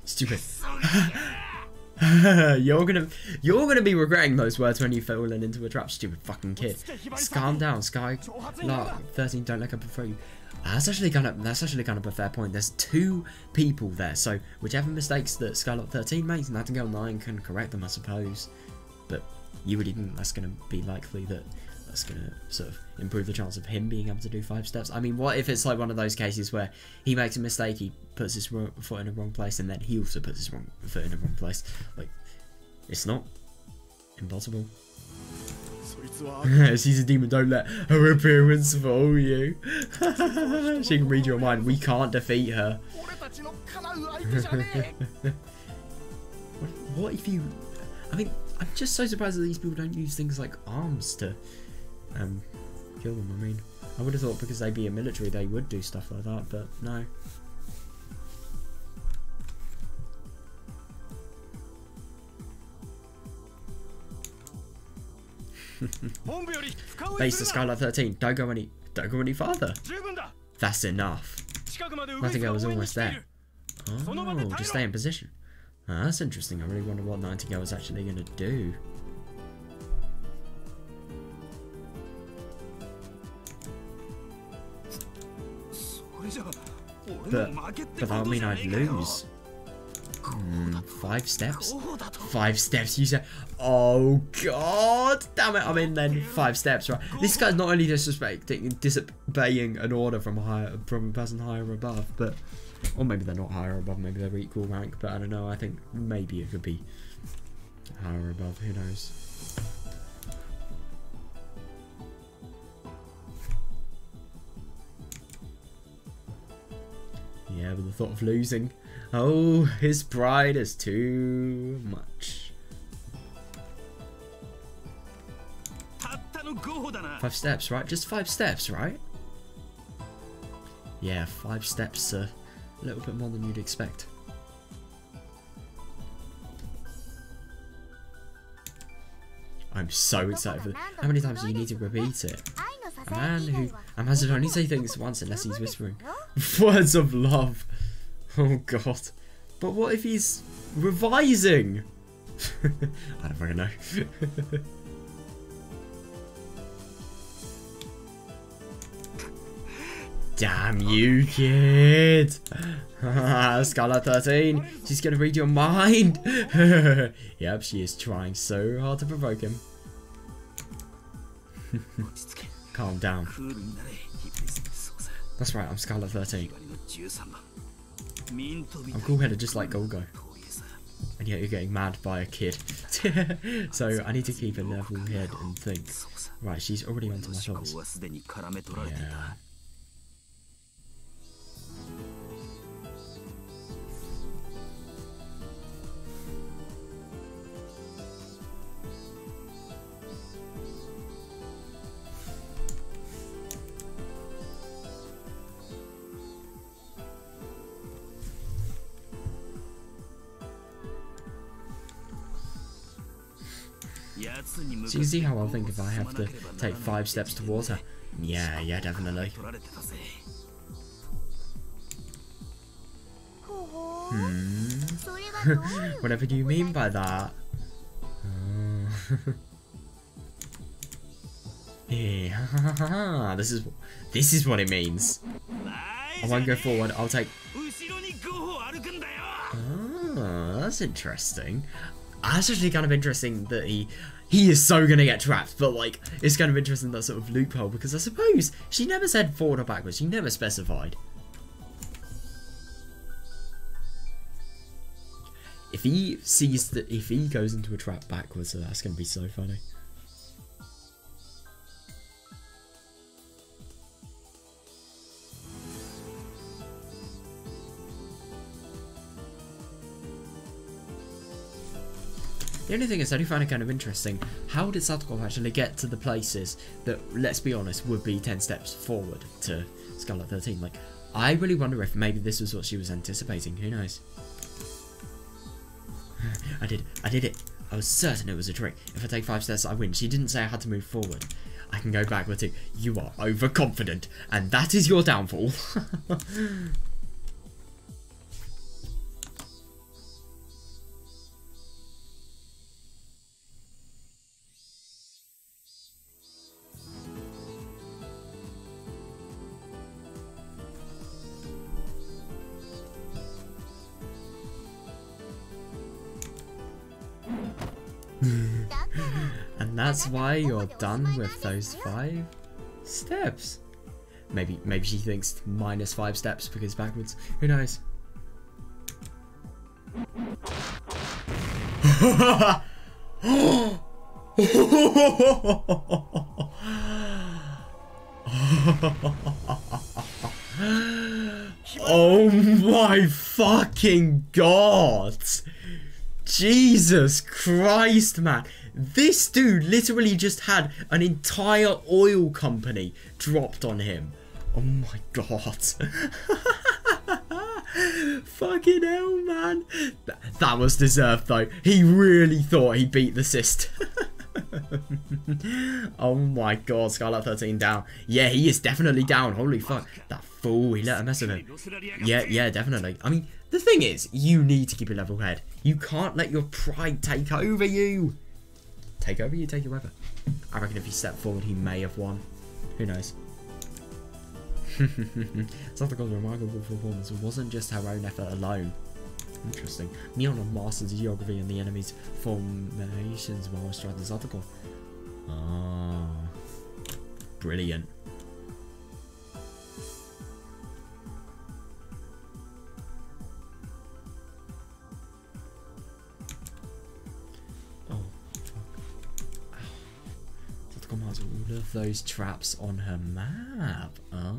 A: Stupid. You're gonna be regretting those words when you fallen into a trap, stupid fucking kid. Just calm down, Skylark 13. Don't let her prefer you. That's actually kind of a fair point. There's 2 people there, so whichever mistakes that Skylark 13 makes, Nightingale 9 can correct them, I suppose. But you really think that's gonna be likely that that's gonna sort of improve the chance of him being able to do 5 steps? I mean, what if it's like one of those cases where he makes a mistake, he puts his foot in the wrong place, and then he also puts his foot in the wrong place? Like, it's not impossible. She's a demon, don't let her appearance fool you. She can read your mind. We can't defeat her. What if you... I mean, I'm just so surprised that these people don't use things like arms to kill them. I mean, I would have thought because they'd be a military they would do stuff like that, but no. Base to Skylar 13. Don't go any farther. That's enough. Nightingale was almost there. Oh, just stay in position. Oh, that's interesting. I really wonder what Nightingale was actually going to do. But that would mean I'd lose. 5 steps? 5 steps, you said? Oh god! Damn it, I'm in then. 5 steps, right? This guy's not only disobeying an order from a person higher above, but... Or maybe they're not higher above, maybe they're equal rank, but I don't know. I think maybe it could be higher above, who knows? Yeah, but the thought of losing... Oh, his pride is too much. 5 steps, right? Just 5 steps, right? Yeah, 5 steps, a little bit more than you'd expect. I'm so excited for this. How many times do you need to repeat it? A man who... A man should only say things once unless he's whispering. Words of love. Oh god. But what if he's revising? I don't fucking know. Damn you, kid. Scarlet 13, she's gonna read your mind. Yep, she is trying so hard to provoke him. Calm down. That's right, I'm Scarlet 13. I'm cool-headed just like Golgo. And yet you're getting mad by a kid. So I need to keep a level head and think. Right, she's already onto my shoulders. Yeah. So you see how I'll think if I have to take 5 steps towards her? Yeah, definitely. Whatever do you mean by that? Yeah, this is what it means. I won't go forward, I'll take... Oh, that's interesting. That's actually kind of interesting that he is so gonna get trapped, but like, it's kind of interesting, that sort of loophole, because I suppose she never said forward or backwards, she never specified. If he sees that, if he goes into a trap backwards, that's gonna be so funny. The only thing is, I do find it kind of interesting. How did Satoko actually get to the places that, let's be honest, would be 10 steps forward to Scarlet 13? Like, I really wonder if maybe this was what she was anticipating. Who knows? I did it. I was certain it was a trick. If I take 5 steps, I win. She didn't say I had to move forward. I can go backward too. You are overconfident, and that is your downfall. And that's why you're done with those 5 steps. Maybe she thinks minus 5 steps because backwards. Who knows? Oh my fucking god! Jesus Christ, man. This dude literally just had an entire oil company dropped on him. Oh my god. Fucking hell, man. That was deserved, though. He really thought he beat the system. Oh my god, Scarlet 13 down. Yeah, he is definitely down. Holy fuck. That fool, he let her mess with him. Yeah, definitely. I mean, the thing is, you need to keep a level head. You can't let your pride take over you. Take over you, take it wherever. I reckon if he stepped forward, he may have won. Who knows? Satoko's remarkable performance wasn't just her own effort alone. Interesting. Neon masters geography and the enemy's formations while striding Satoko. Ah, brilliant. Oh, fuck. Satoko has all of those traps on her map. Ah.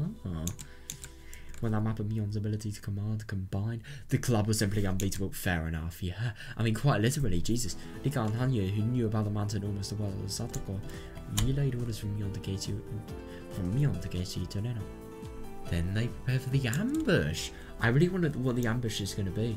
A: When that map of Mion's ability to combine, the club was simply unbeatable. Fair enough, yeah. I mean, quite literally, Jesus. Rika and Hanya, who knew about the mountain almost as well as Satoko, relayed orders from Mion to Keiichi to Neno. Then they prepare for the ambush. I really wonder what the ambush is going to be.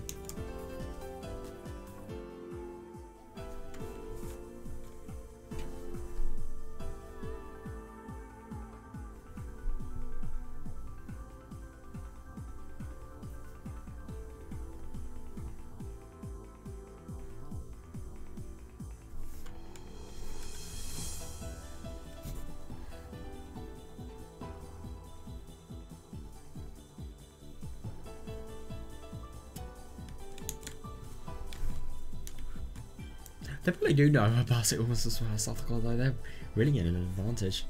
A: They probably do know about it almost as well as South Dakota, though. They're really getting an advantage.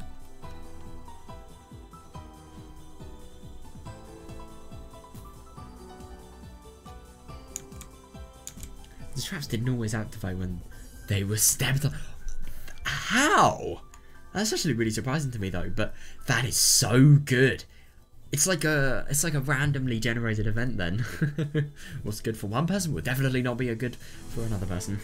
A: The traps didn't always activate when they were stepped on. How? That's actually really surprising to me though, but that is so good. It's like a randomly generated event then. What's good for one person will definitely not be a good for another person.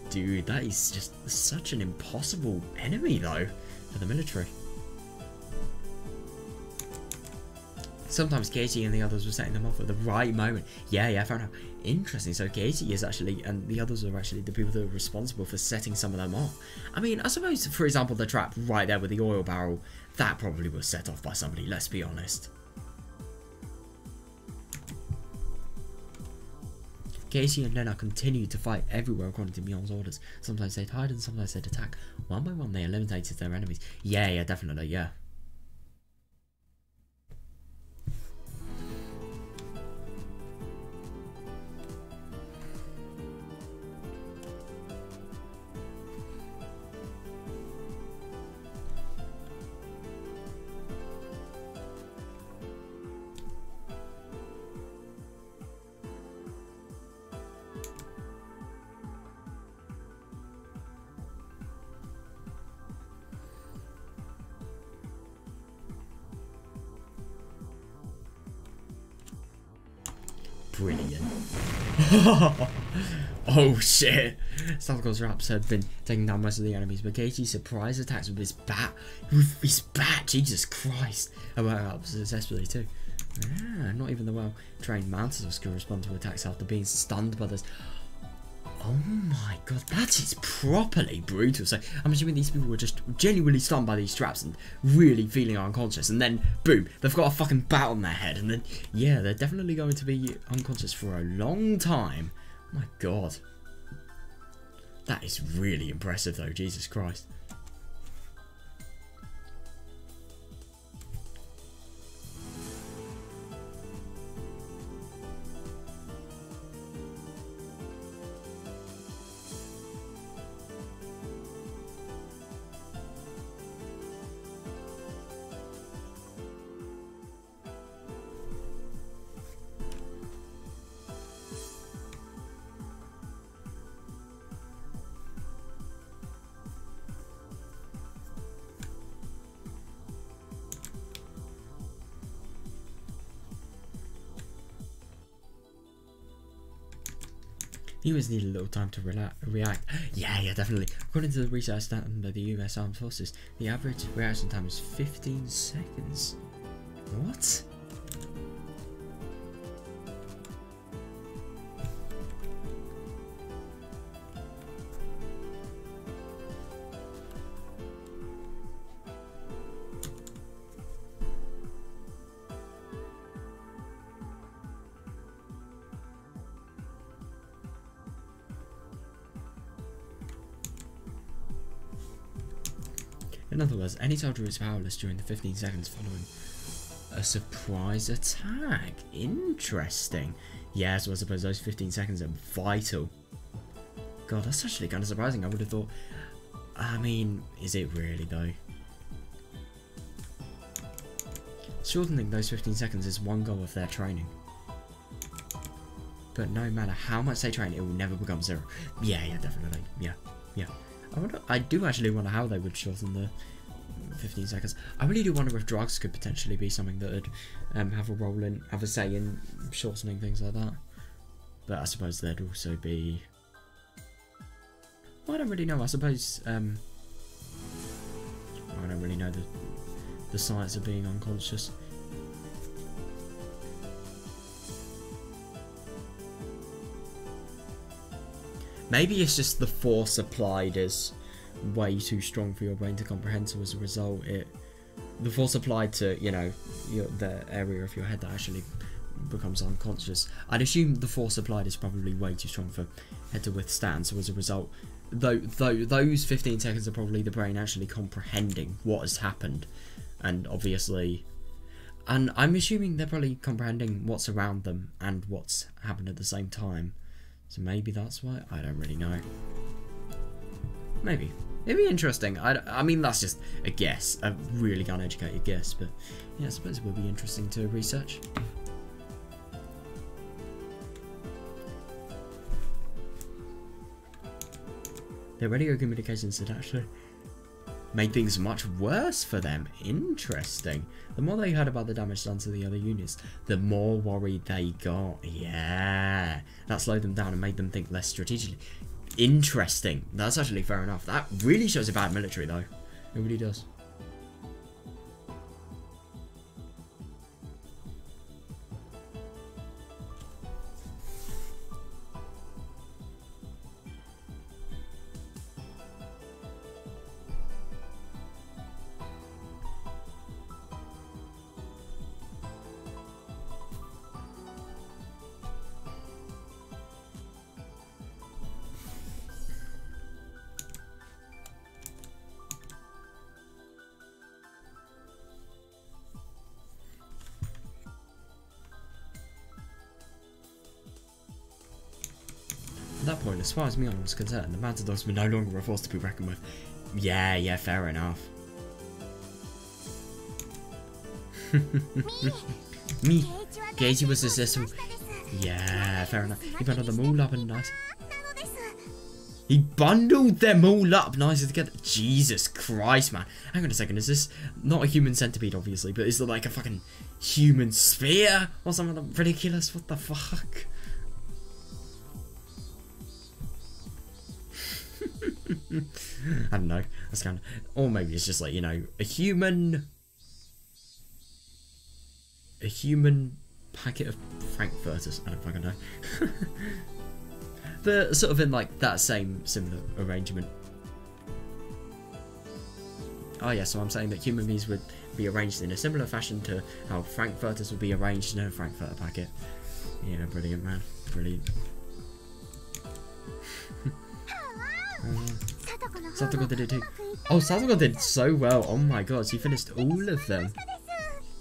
A: Dude, that is just such an impossible enemy though for the military. Sometimes Casey and the others were setting them off at the right moment. Yeah, fair enough. Interesting. So Casey is actually, and the others are actually the people that are responsible for setting some of them off. I mean, I suppose, for example, the trap right there with the oil barrel, that probably was set off by somebody, let's be honest. Casey and Lena continued to fight everywhere according to Mion's orders. Sometimes they'd hide and sometimes they'd attack. One by one they eliminated their enemies. Yeah, definitely, yeah. Brilliant. Oh shit. Stalker's Raps had been taking down most of the enemies, but Casey's surprise attacks with his bat. Jesus Christ. Oh, well, successfully too. Yeah, not even the well-trained Mantis could respond to attacks after being stunned by this. Oh my god, that is properly brutal. So I'm assuming these people were just genuinely stunned by these traps and really feeling unconscious, and then boom, they've got a fucking bat on their head, and then yeah, they're definitely going to be unconscious for a long time. Oh my god, that is really impressive though, Jesus Christ. He was needed a little time to react. Yeah, definitely. According to the research done by the US Armed Forces, the average reaction time is 15 seconds. What? In other words, any soldier is powerless during the 15 seconds following a surprise attack. Interesting. Yeah, so I suppose those 15 seconds are vital. God, that's actually kind of surprising. I would have thought... I mean, is it really though? Shortening those 15 seconds is one goal of their training. But no matter how much they train, it will never become zero. Yeah, definitely. Yeah. I do actually wonder how they would shorten the 15 seconds. I really do wonder if drugs could potentially be something that would have a say in shortening things like that. But I suppose there'd also be... Well, I don't really know. I suppose... I don't really know the science of being unconscious. Maybe it's just the force applied is way too strong for your brain to comprehend, so as a result the force applied to, you know, the area of your head that actually becomes unconscious. I'd assume the force applied is probably way too strong for head to withstand, so as a result those 15 seconds are probably the brain actually comprehending what has happened, and obviously, and I'm assuming they're probably comprehending what's around them and what's happened at the same time. So maybe that's why. I don't really know. Maybe. It'd be interesting. I mean, that's just a guess. A really uneducated guess. But yeah, I suppose it would be interesting to research. Their radio communications had actually made things much worse for them. Interesting. The more they heard about the damage done to the other units, the more worried they got. Yeah. That slowed them down and made them think less strategically. Interesting. That's actually fair enough. That really shows a bad military, though. It really does. At that point, as far as Mion was concerned, the mountain dogs were no longer a force to be reckoned with. Yeah, fair enough. Me, Gagey was successful. Yeah, fair enough. He bundled them all up and nice. He bundled them all up nicer together. Jesus Christ, man. Hang on a second, is this not a human centipede, obviously, but is it like a fucking human spear or something ridiculous? What the fuck? I don't know. That's kind of, or maybe it's just like, you know, a human packet of frankfurters. I don't fucking know. But sort of in like that similar arrangement. Oh yeah, so I'm saying that human beings would be arranged in a similar fashion to how frankfurters would be arranged in a frankfurter packet. Yeah, brilliant, man. Brilliant. Satoko did it too. Oh, Satoko did so well. Oh my god, she finished all of them.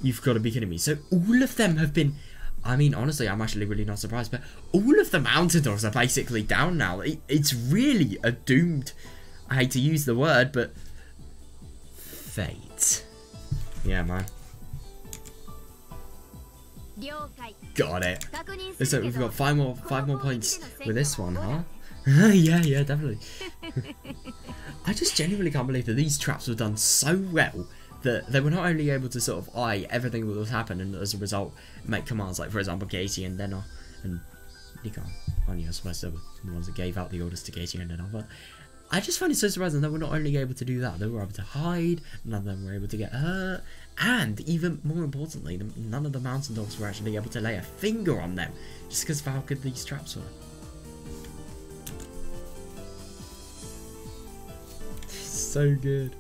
A: You've got to be kidding me. So all of them have been... I mean, honestly, I'm actually really not surprised, but all of the mountain dogs are basically down now. It's really a doomed... I hate to use the word, but... fate. Yeah, man. Got it. So we've got five more points with this one, huh? yeah, definitely. I just genuinely can't believe that these traps were done so well that they were not only able to sort of eye everything that was happening and as a result make commands like, for example, Gacy and Denner and Nikon. I suppose they were the ones that gave out the orders to Gacy and Denner, but I just find it so surprising they were not only able to do that, they were able to hide, none of them were able to get hurt, and even more importantly, none of the mountain dogs were actually able to lay a finger on them just because of how good these traps were. So good.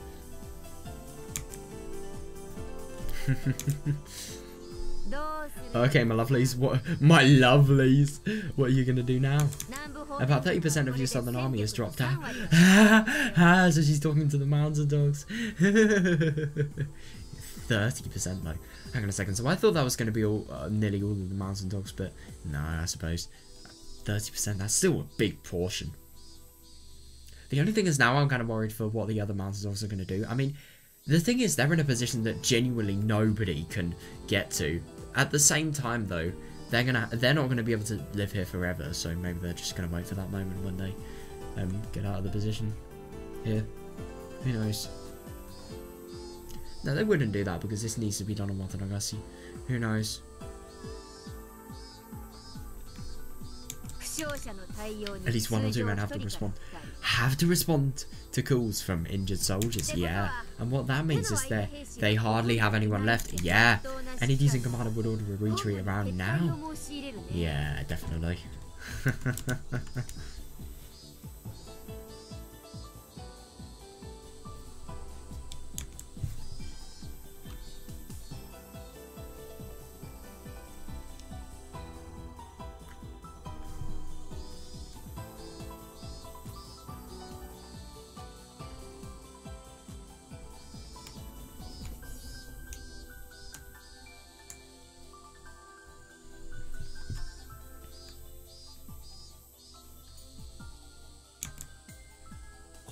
A: Okay, my lovelies. My lovelies? What are you gonna do now? About 30% of your southern army has dropped out. So she's talking to the mountain dogs. 30% though. Hang on a second. So I thought that was gonna be all nearly all of the mountain dogs, but no, I suppose 30%. That's still a big portion. The only thing is now I'm kind of worried for what the other mountain dogs are going to do. I mean, the thing is they're in a position that genuinely nobody can get to. At the same time, though, they're not going to be able to live here forever. So maybe they're just going to wait for that moment when they get out of the position here. Who knows? No, they wouldn't do that because this needs to be done on Matsuribayashi. Who knows? At least one or two men have to respond. Have to respond to calls from injured soldiers, yeah. And what that means is they hardly have anyone left, yeah. Any decent commander would order a retreat around now. Yeah, definitely.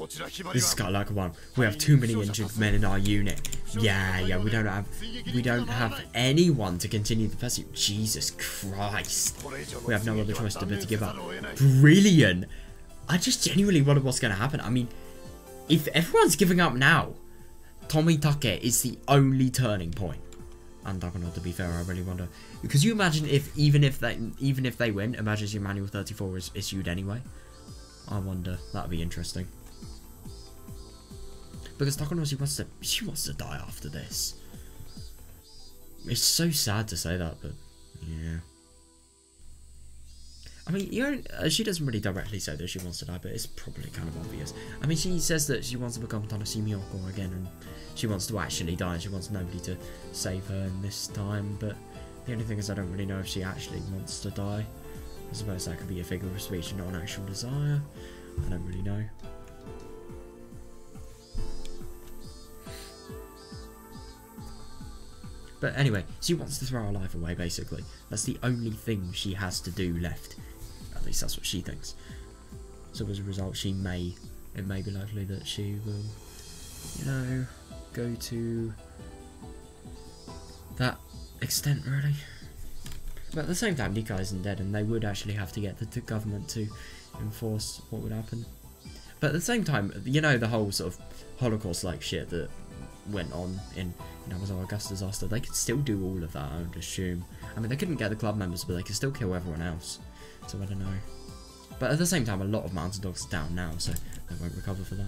A: This is Skylarker 1. We have too many injured men in our unit. Yeah, we don't have anyone to continue the pursuit. Jesus Christ. We have no other choice but to give up. Brilliant. I just genuinely wonder what's going to happen. I mean, if everyone's giving up now, Tomitake is the only turning point. And Dagono, to be fair, I really wonder. Because you imagine if even if they win, imagine Manual 34 is issued anyway. I wonder. That'd be interesting. Because Dagono, she wants to die after this. It's so sad to say that, but yeah. I mean, you know, she doesn't really directly say that she wants to die, but it's probably kind of obvious. I mean, she says that she wants to become Tanashi Miyoko again, and she wants to actually die, and she wants nobody to save her in this time, but the only thing is I don't really know if she actually wants to die. I suppose that could be a figure of speech and not an actual desire. I don't really know. But anyway, she wants to throw her life away, basically. That's the only thing she has to do left. At least that's what she thinks. So as a result, it may be likely that she will, you know, go to that extent, really. But at the same time, Nikai isn't dead, and they would actually have to get the government to enforce what would happen. But at the same time, you know, the whole sort of Holocaust-like shit that went on in Amazon August disaster, they could still do all of that, I would assume. I mean, they couldn't get the club members, but they could still kill everyone else. So I don't know. But at the same time, a lot of mountain dogs are down now, so they won't recover for that.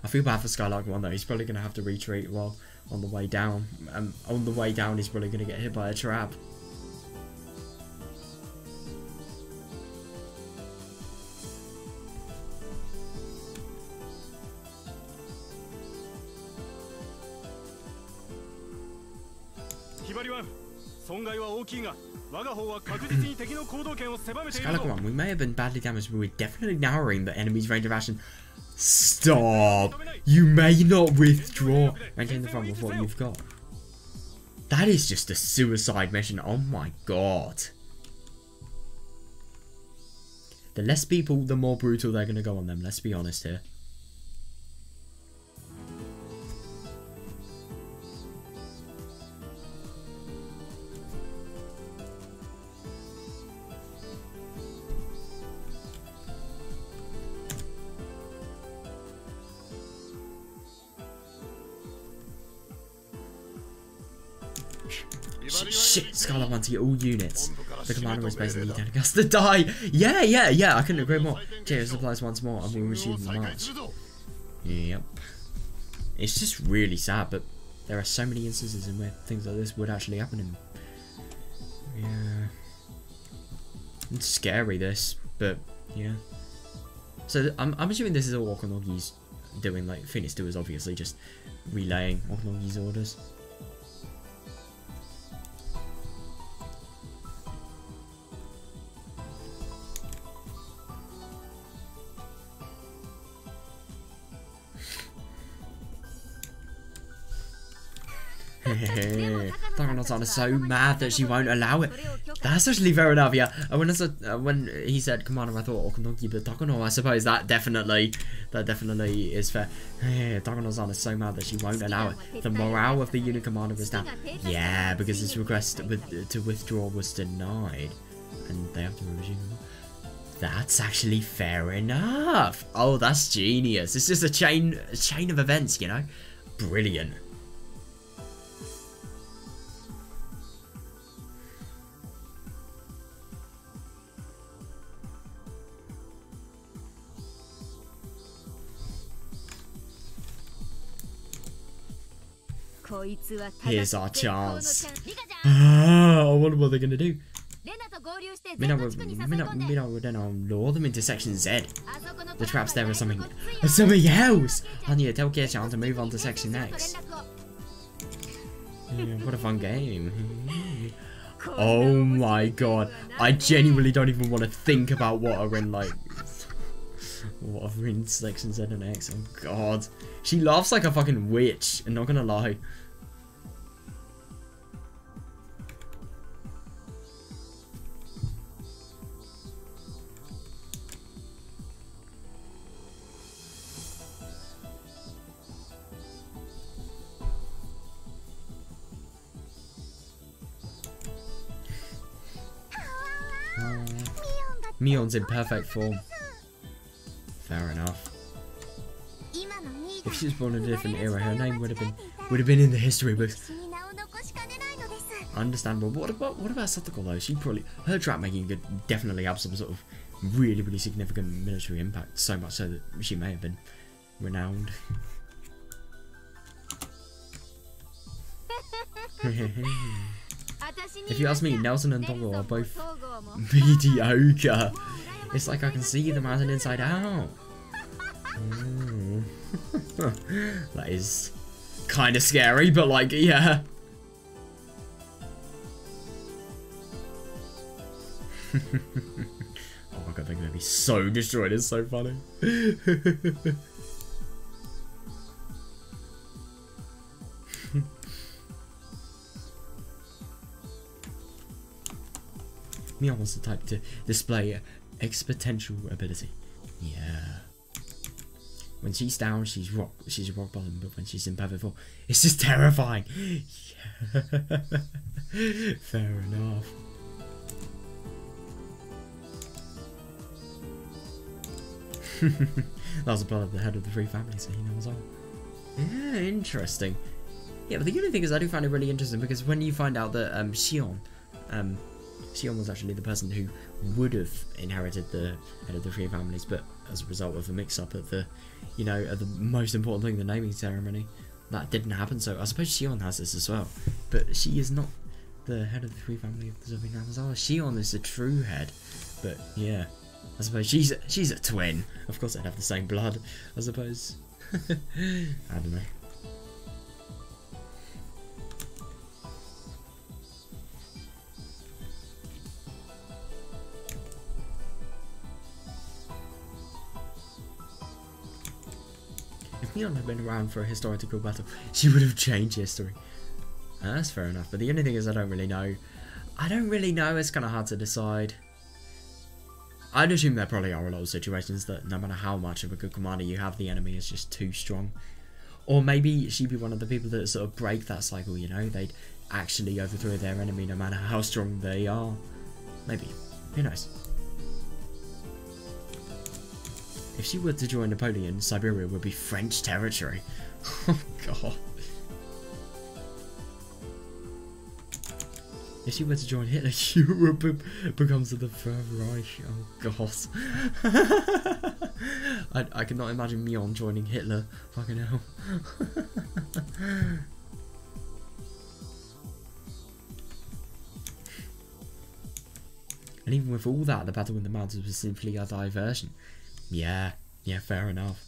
A: I feel bad for Skylark 1 though. He's probably going to have to retreat while on the way down. On the way down, he's probably going to get hit by a trap. Skylark 1, we may have been badly damaged, but we're definitely narrowing the enemy's range of action. Stop! You may not withdraw. Maintain the front with what you've got. That is just a suicide mission. Oh my god. The less people, the more brutal they're going to go on them. Let's be honest here. Shit, Scarlet wants to get all units. The commander is basically telling us to die. Yeah, I couldn't agree more. Cheers supplies once more and we'll receive the march. Yep. It's just really sad, but there are so many instances in where things like this would actually happen in. Yeah. It's scary, this, but yeah. So I'm assuming this is all Okanogi's doing, like Phoenix 2 is obviously just relaying Okanogi's orders. Takano-san is so mad that she won't allow it. That's actually fair enough, yeah. When he said Commander, I thought Okanogi, but Takano, I suppose that definitely is fair. Takano-san is so mad that she won't allow it. The morale of the unit commander is down. Yeah, because his request to withdraw was denied, and they have to resume. That's actually fair enough. Oh, that's genius. It's just a chain of events, you know. Brilliant. Here's our chance. I wonder what they're gonna do. Mina would then lure them into Section Z. The traps there are something else. I need to tell Kia-chan to move on to Section X. Yeah, what a fun game. Oh my god. I genuinely don't even want to think about what are in, like, what are in Section Z and X. Oh god. She laughs like a fucking witch, I'm not gonna lie. Mion's in perfect form. Fair enough. If she was born in a different era, her name would have been in the history books. Understandable. What about Satoko though? Her trap making could definitely have some sort of really significant military impact. So much so that she may have been renowned. If you ask me, Nelson and Togo are both mediocre. It's like I can see them as an inside out. That is kind of scary, but like, yeah. Oh my god, they're gonna be so destroyed. It's so funny. Mion was the type to display exponential ability. Yeah. When she's down, she's rock bottom, but when she's in perfect form, it's just terrifying. Yeah. Fair enough. That was a blood of the head of the three families, so he knows all. Yeah, interesting. Yeah, but the only thing is I do find it really interesting because when you find out that Xion was actually the person who would have inherited the head of the three families, but as a result of a mix-up at the, at the most important thing, the naming ceremony, that didn't happen. So I suppose Xion has this as well, but she is not the head of the three family of the Zombie. Xion is the true head, but yeah, I suppose she's a twin. Of course, they'd have the same blood, I suppose. I don't know. If Mion had been around for a historical battle, she would have changed history. That's fair enough, but the only thing is I don't really know. It's kind of hard to decide. I'd assume there probably are a lot of situations that no matter how much of a good commander you have, the enemy is just too strong. Or maybe she'd be one of the people that sort of break that cycle, they'd actually overthrow their enemy no matter how strong they are. Maybe. Who knows? If she were to join Napoleon, Siberia would be French territory. Oh god. If she were to join Hitler, Europe becomes the Third Reich. Oh god. I cannot imagine Mion joining Hitler. Fucking hell. And even with all that, the battle in the mountains was simply a diversion. Yeah, fair enough.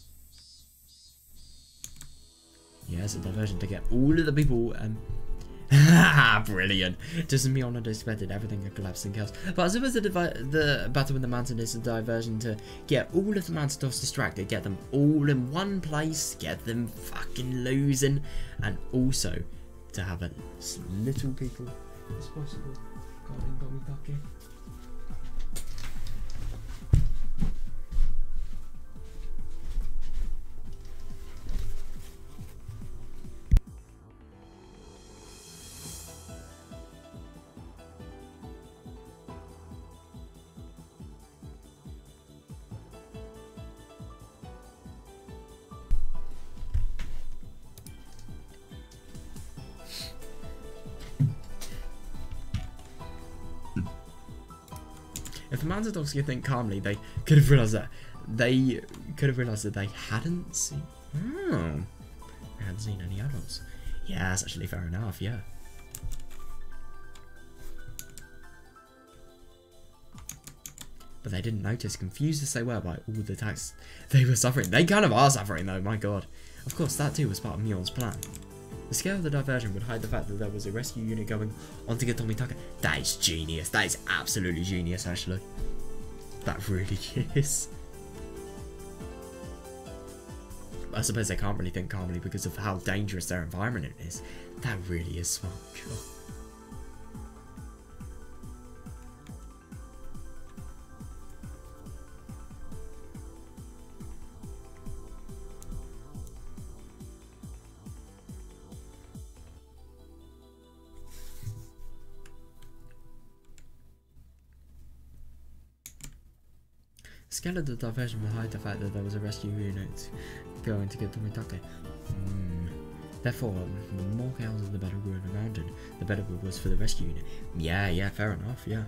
A: Yeah, it's a diversion to get all of the people, brilliant. Just as Mion had expected, everything had collapsed in chaos. But I suppose the battle in the mountain is a diversion to get all of the mountain dogs distracted, get them all in one place, get them fucking losing, and also to have as little people as possible. Got me ducky. If the mountain dogs could think calmly, they could have realised that they hadn't seen. Oh, they hadn't seen any adults. Yeah, that's actually fair enough. Yeah. But they didn't notice, confused as they were by all the attacks they were suffering. They kind of are suffering though. My God. Of course, that too was part of Mion's plan. The scale of the diversion would hide the fact that there was a rescue unit going on to get Tomitaka. That is genius. That is absolutely genius, actually. That really is. I suppose they can't really think calmly because of how dangerous their environment is. That really is smart. God. Scale of the diversion will hide the fact that there was a rescue unit going to get Tomitake. Therefore, the more cows the better we were around, and the better it was for the rescue unit. Yeah, fair enough, yeah.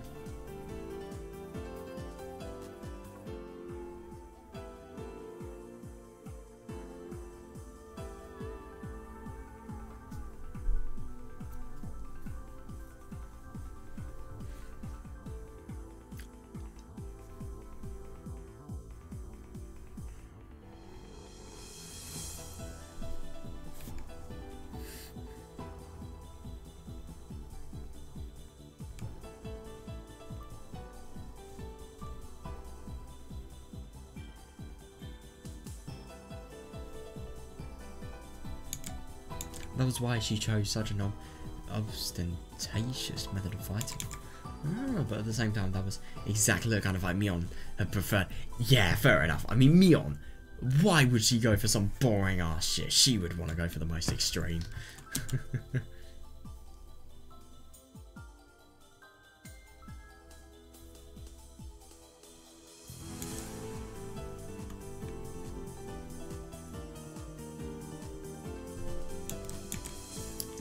A: That was why she chose such an ostentatious method of fighting. But at the same time, that was exactly the kind of fight Mion had preferred. Yeah, fair enough. I mean, Mion, why would she go for some boring ass shit? She would want to go for the most extreme.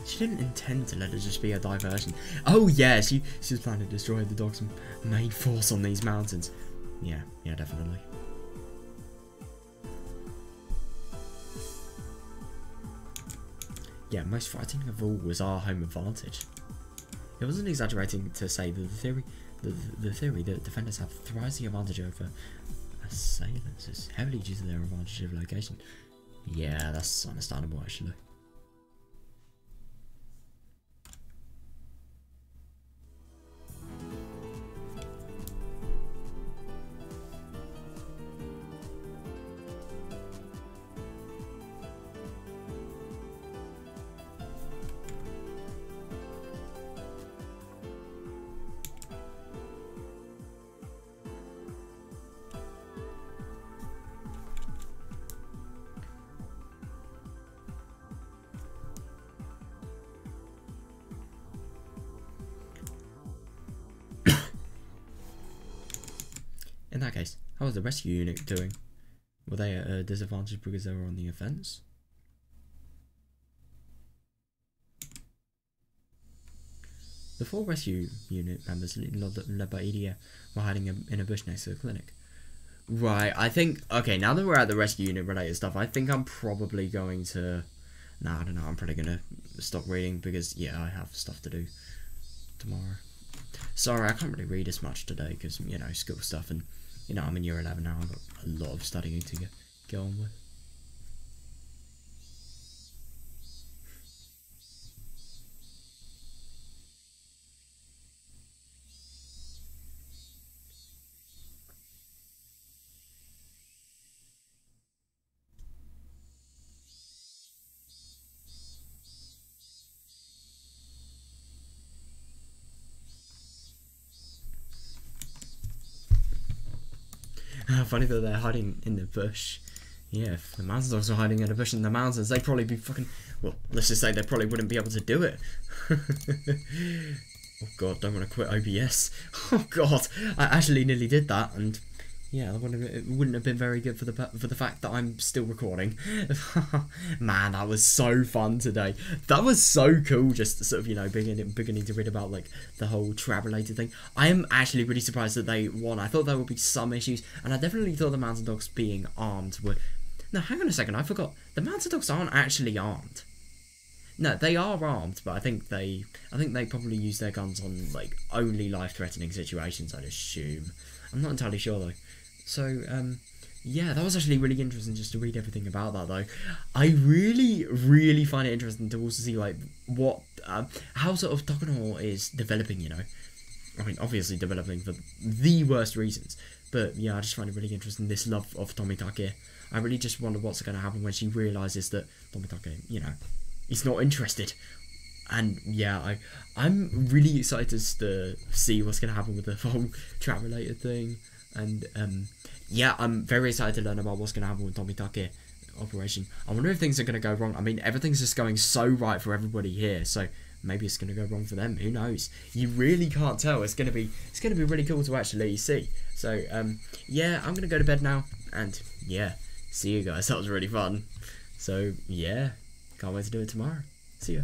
A: She didn't intend to let it just be a diversion. Oh yeah, she was planning to destroy the dog's main force on these mountains. Yeah, definitely. Yeah, most frightening of all was our home advantage. It wasn't exaggerating to say that the theory that defenders have thrice the advantage over assailants is heavily due to their advantage of location. Yeah, that's understandable actually. In that case, how was the rescue unit doing? Were they at a disadvantage because they were on the offense? The 4 rescue unit members led by EDA were hiding in a bush next to the clinic. Right, I think... Okay, now that we're at the rescue unit related stuff, I think I'm probably going to... Nah, I don't know, I'm probably going to stop reading because, yeah, I have stuff to do tomorrow. Sorry, I can't really read as much today because, you know, school stuff and, you know, I'm in year 11 now. I've got a lot of studying to get on with. Funny that they're hiding in the bush. Yeah, if the mountain dogs were hiding in a bush in the mountains, they'd probably be fucking... Well, let's just say they probably wouldn't be able to do it. Oh god, don't want to quit OBS. Oh god, I actually nearly did that, and... Yeah, it wouldn't have been very good for the fact that I'm still recording. Man, that was so fun today. That was so cool, just sort of, you know, beginning to read about, like, the whole trap-related thing. I am actually really surprised that they won. I thought there would be some issues, and I definitely thought the mountain dogs being armed were... No, hang on a second, I forgot. The mountain dogs aren't actually armed. No, they are armed, but I think they probably use their guns on, like, only life-threatening situations, I'd assume. I'm not entirely sure, though. So, yeah, that was actually really interesting just to read everything about that, though. I really, really find it interesting to also see, like, what, how sort of Takano is developing, you know. I mean, obviously developing for the worst reasons. But, yeah, I just find it really interesting, this love of Tomitake. I really just wonder what's going to happen when she realises that Tomitake, you know, is not interested. And, yeah, I'm really excited to see what's going to happen with the whole trap-related thing. And, yeah, I'm very excited to learn about what's going to happen with Tomitake operation. I wonder if things are going to go wrong. I mean, everything's just going so right for everybody here. So, maybe it's going to go wrong for them. Who knows? You really can't tell. It's going to be really cool to actually see. So yeah, I'm going to go to bed now, and yeah, see you guys. That was really fun. So yeah, can't wait to do it tomorrow. See ya.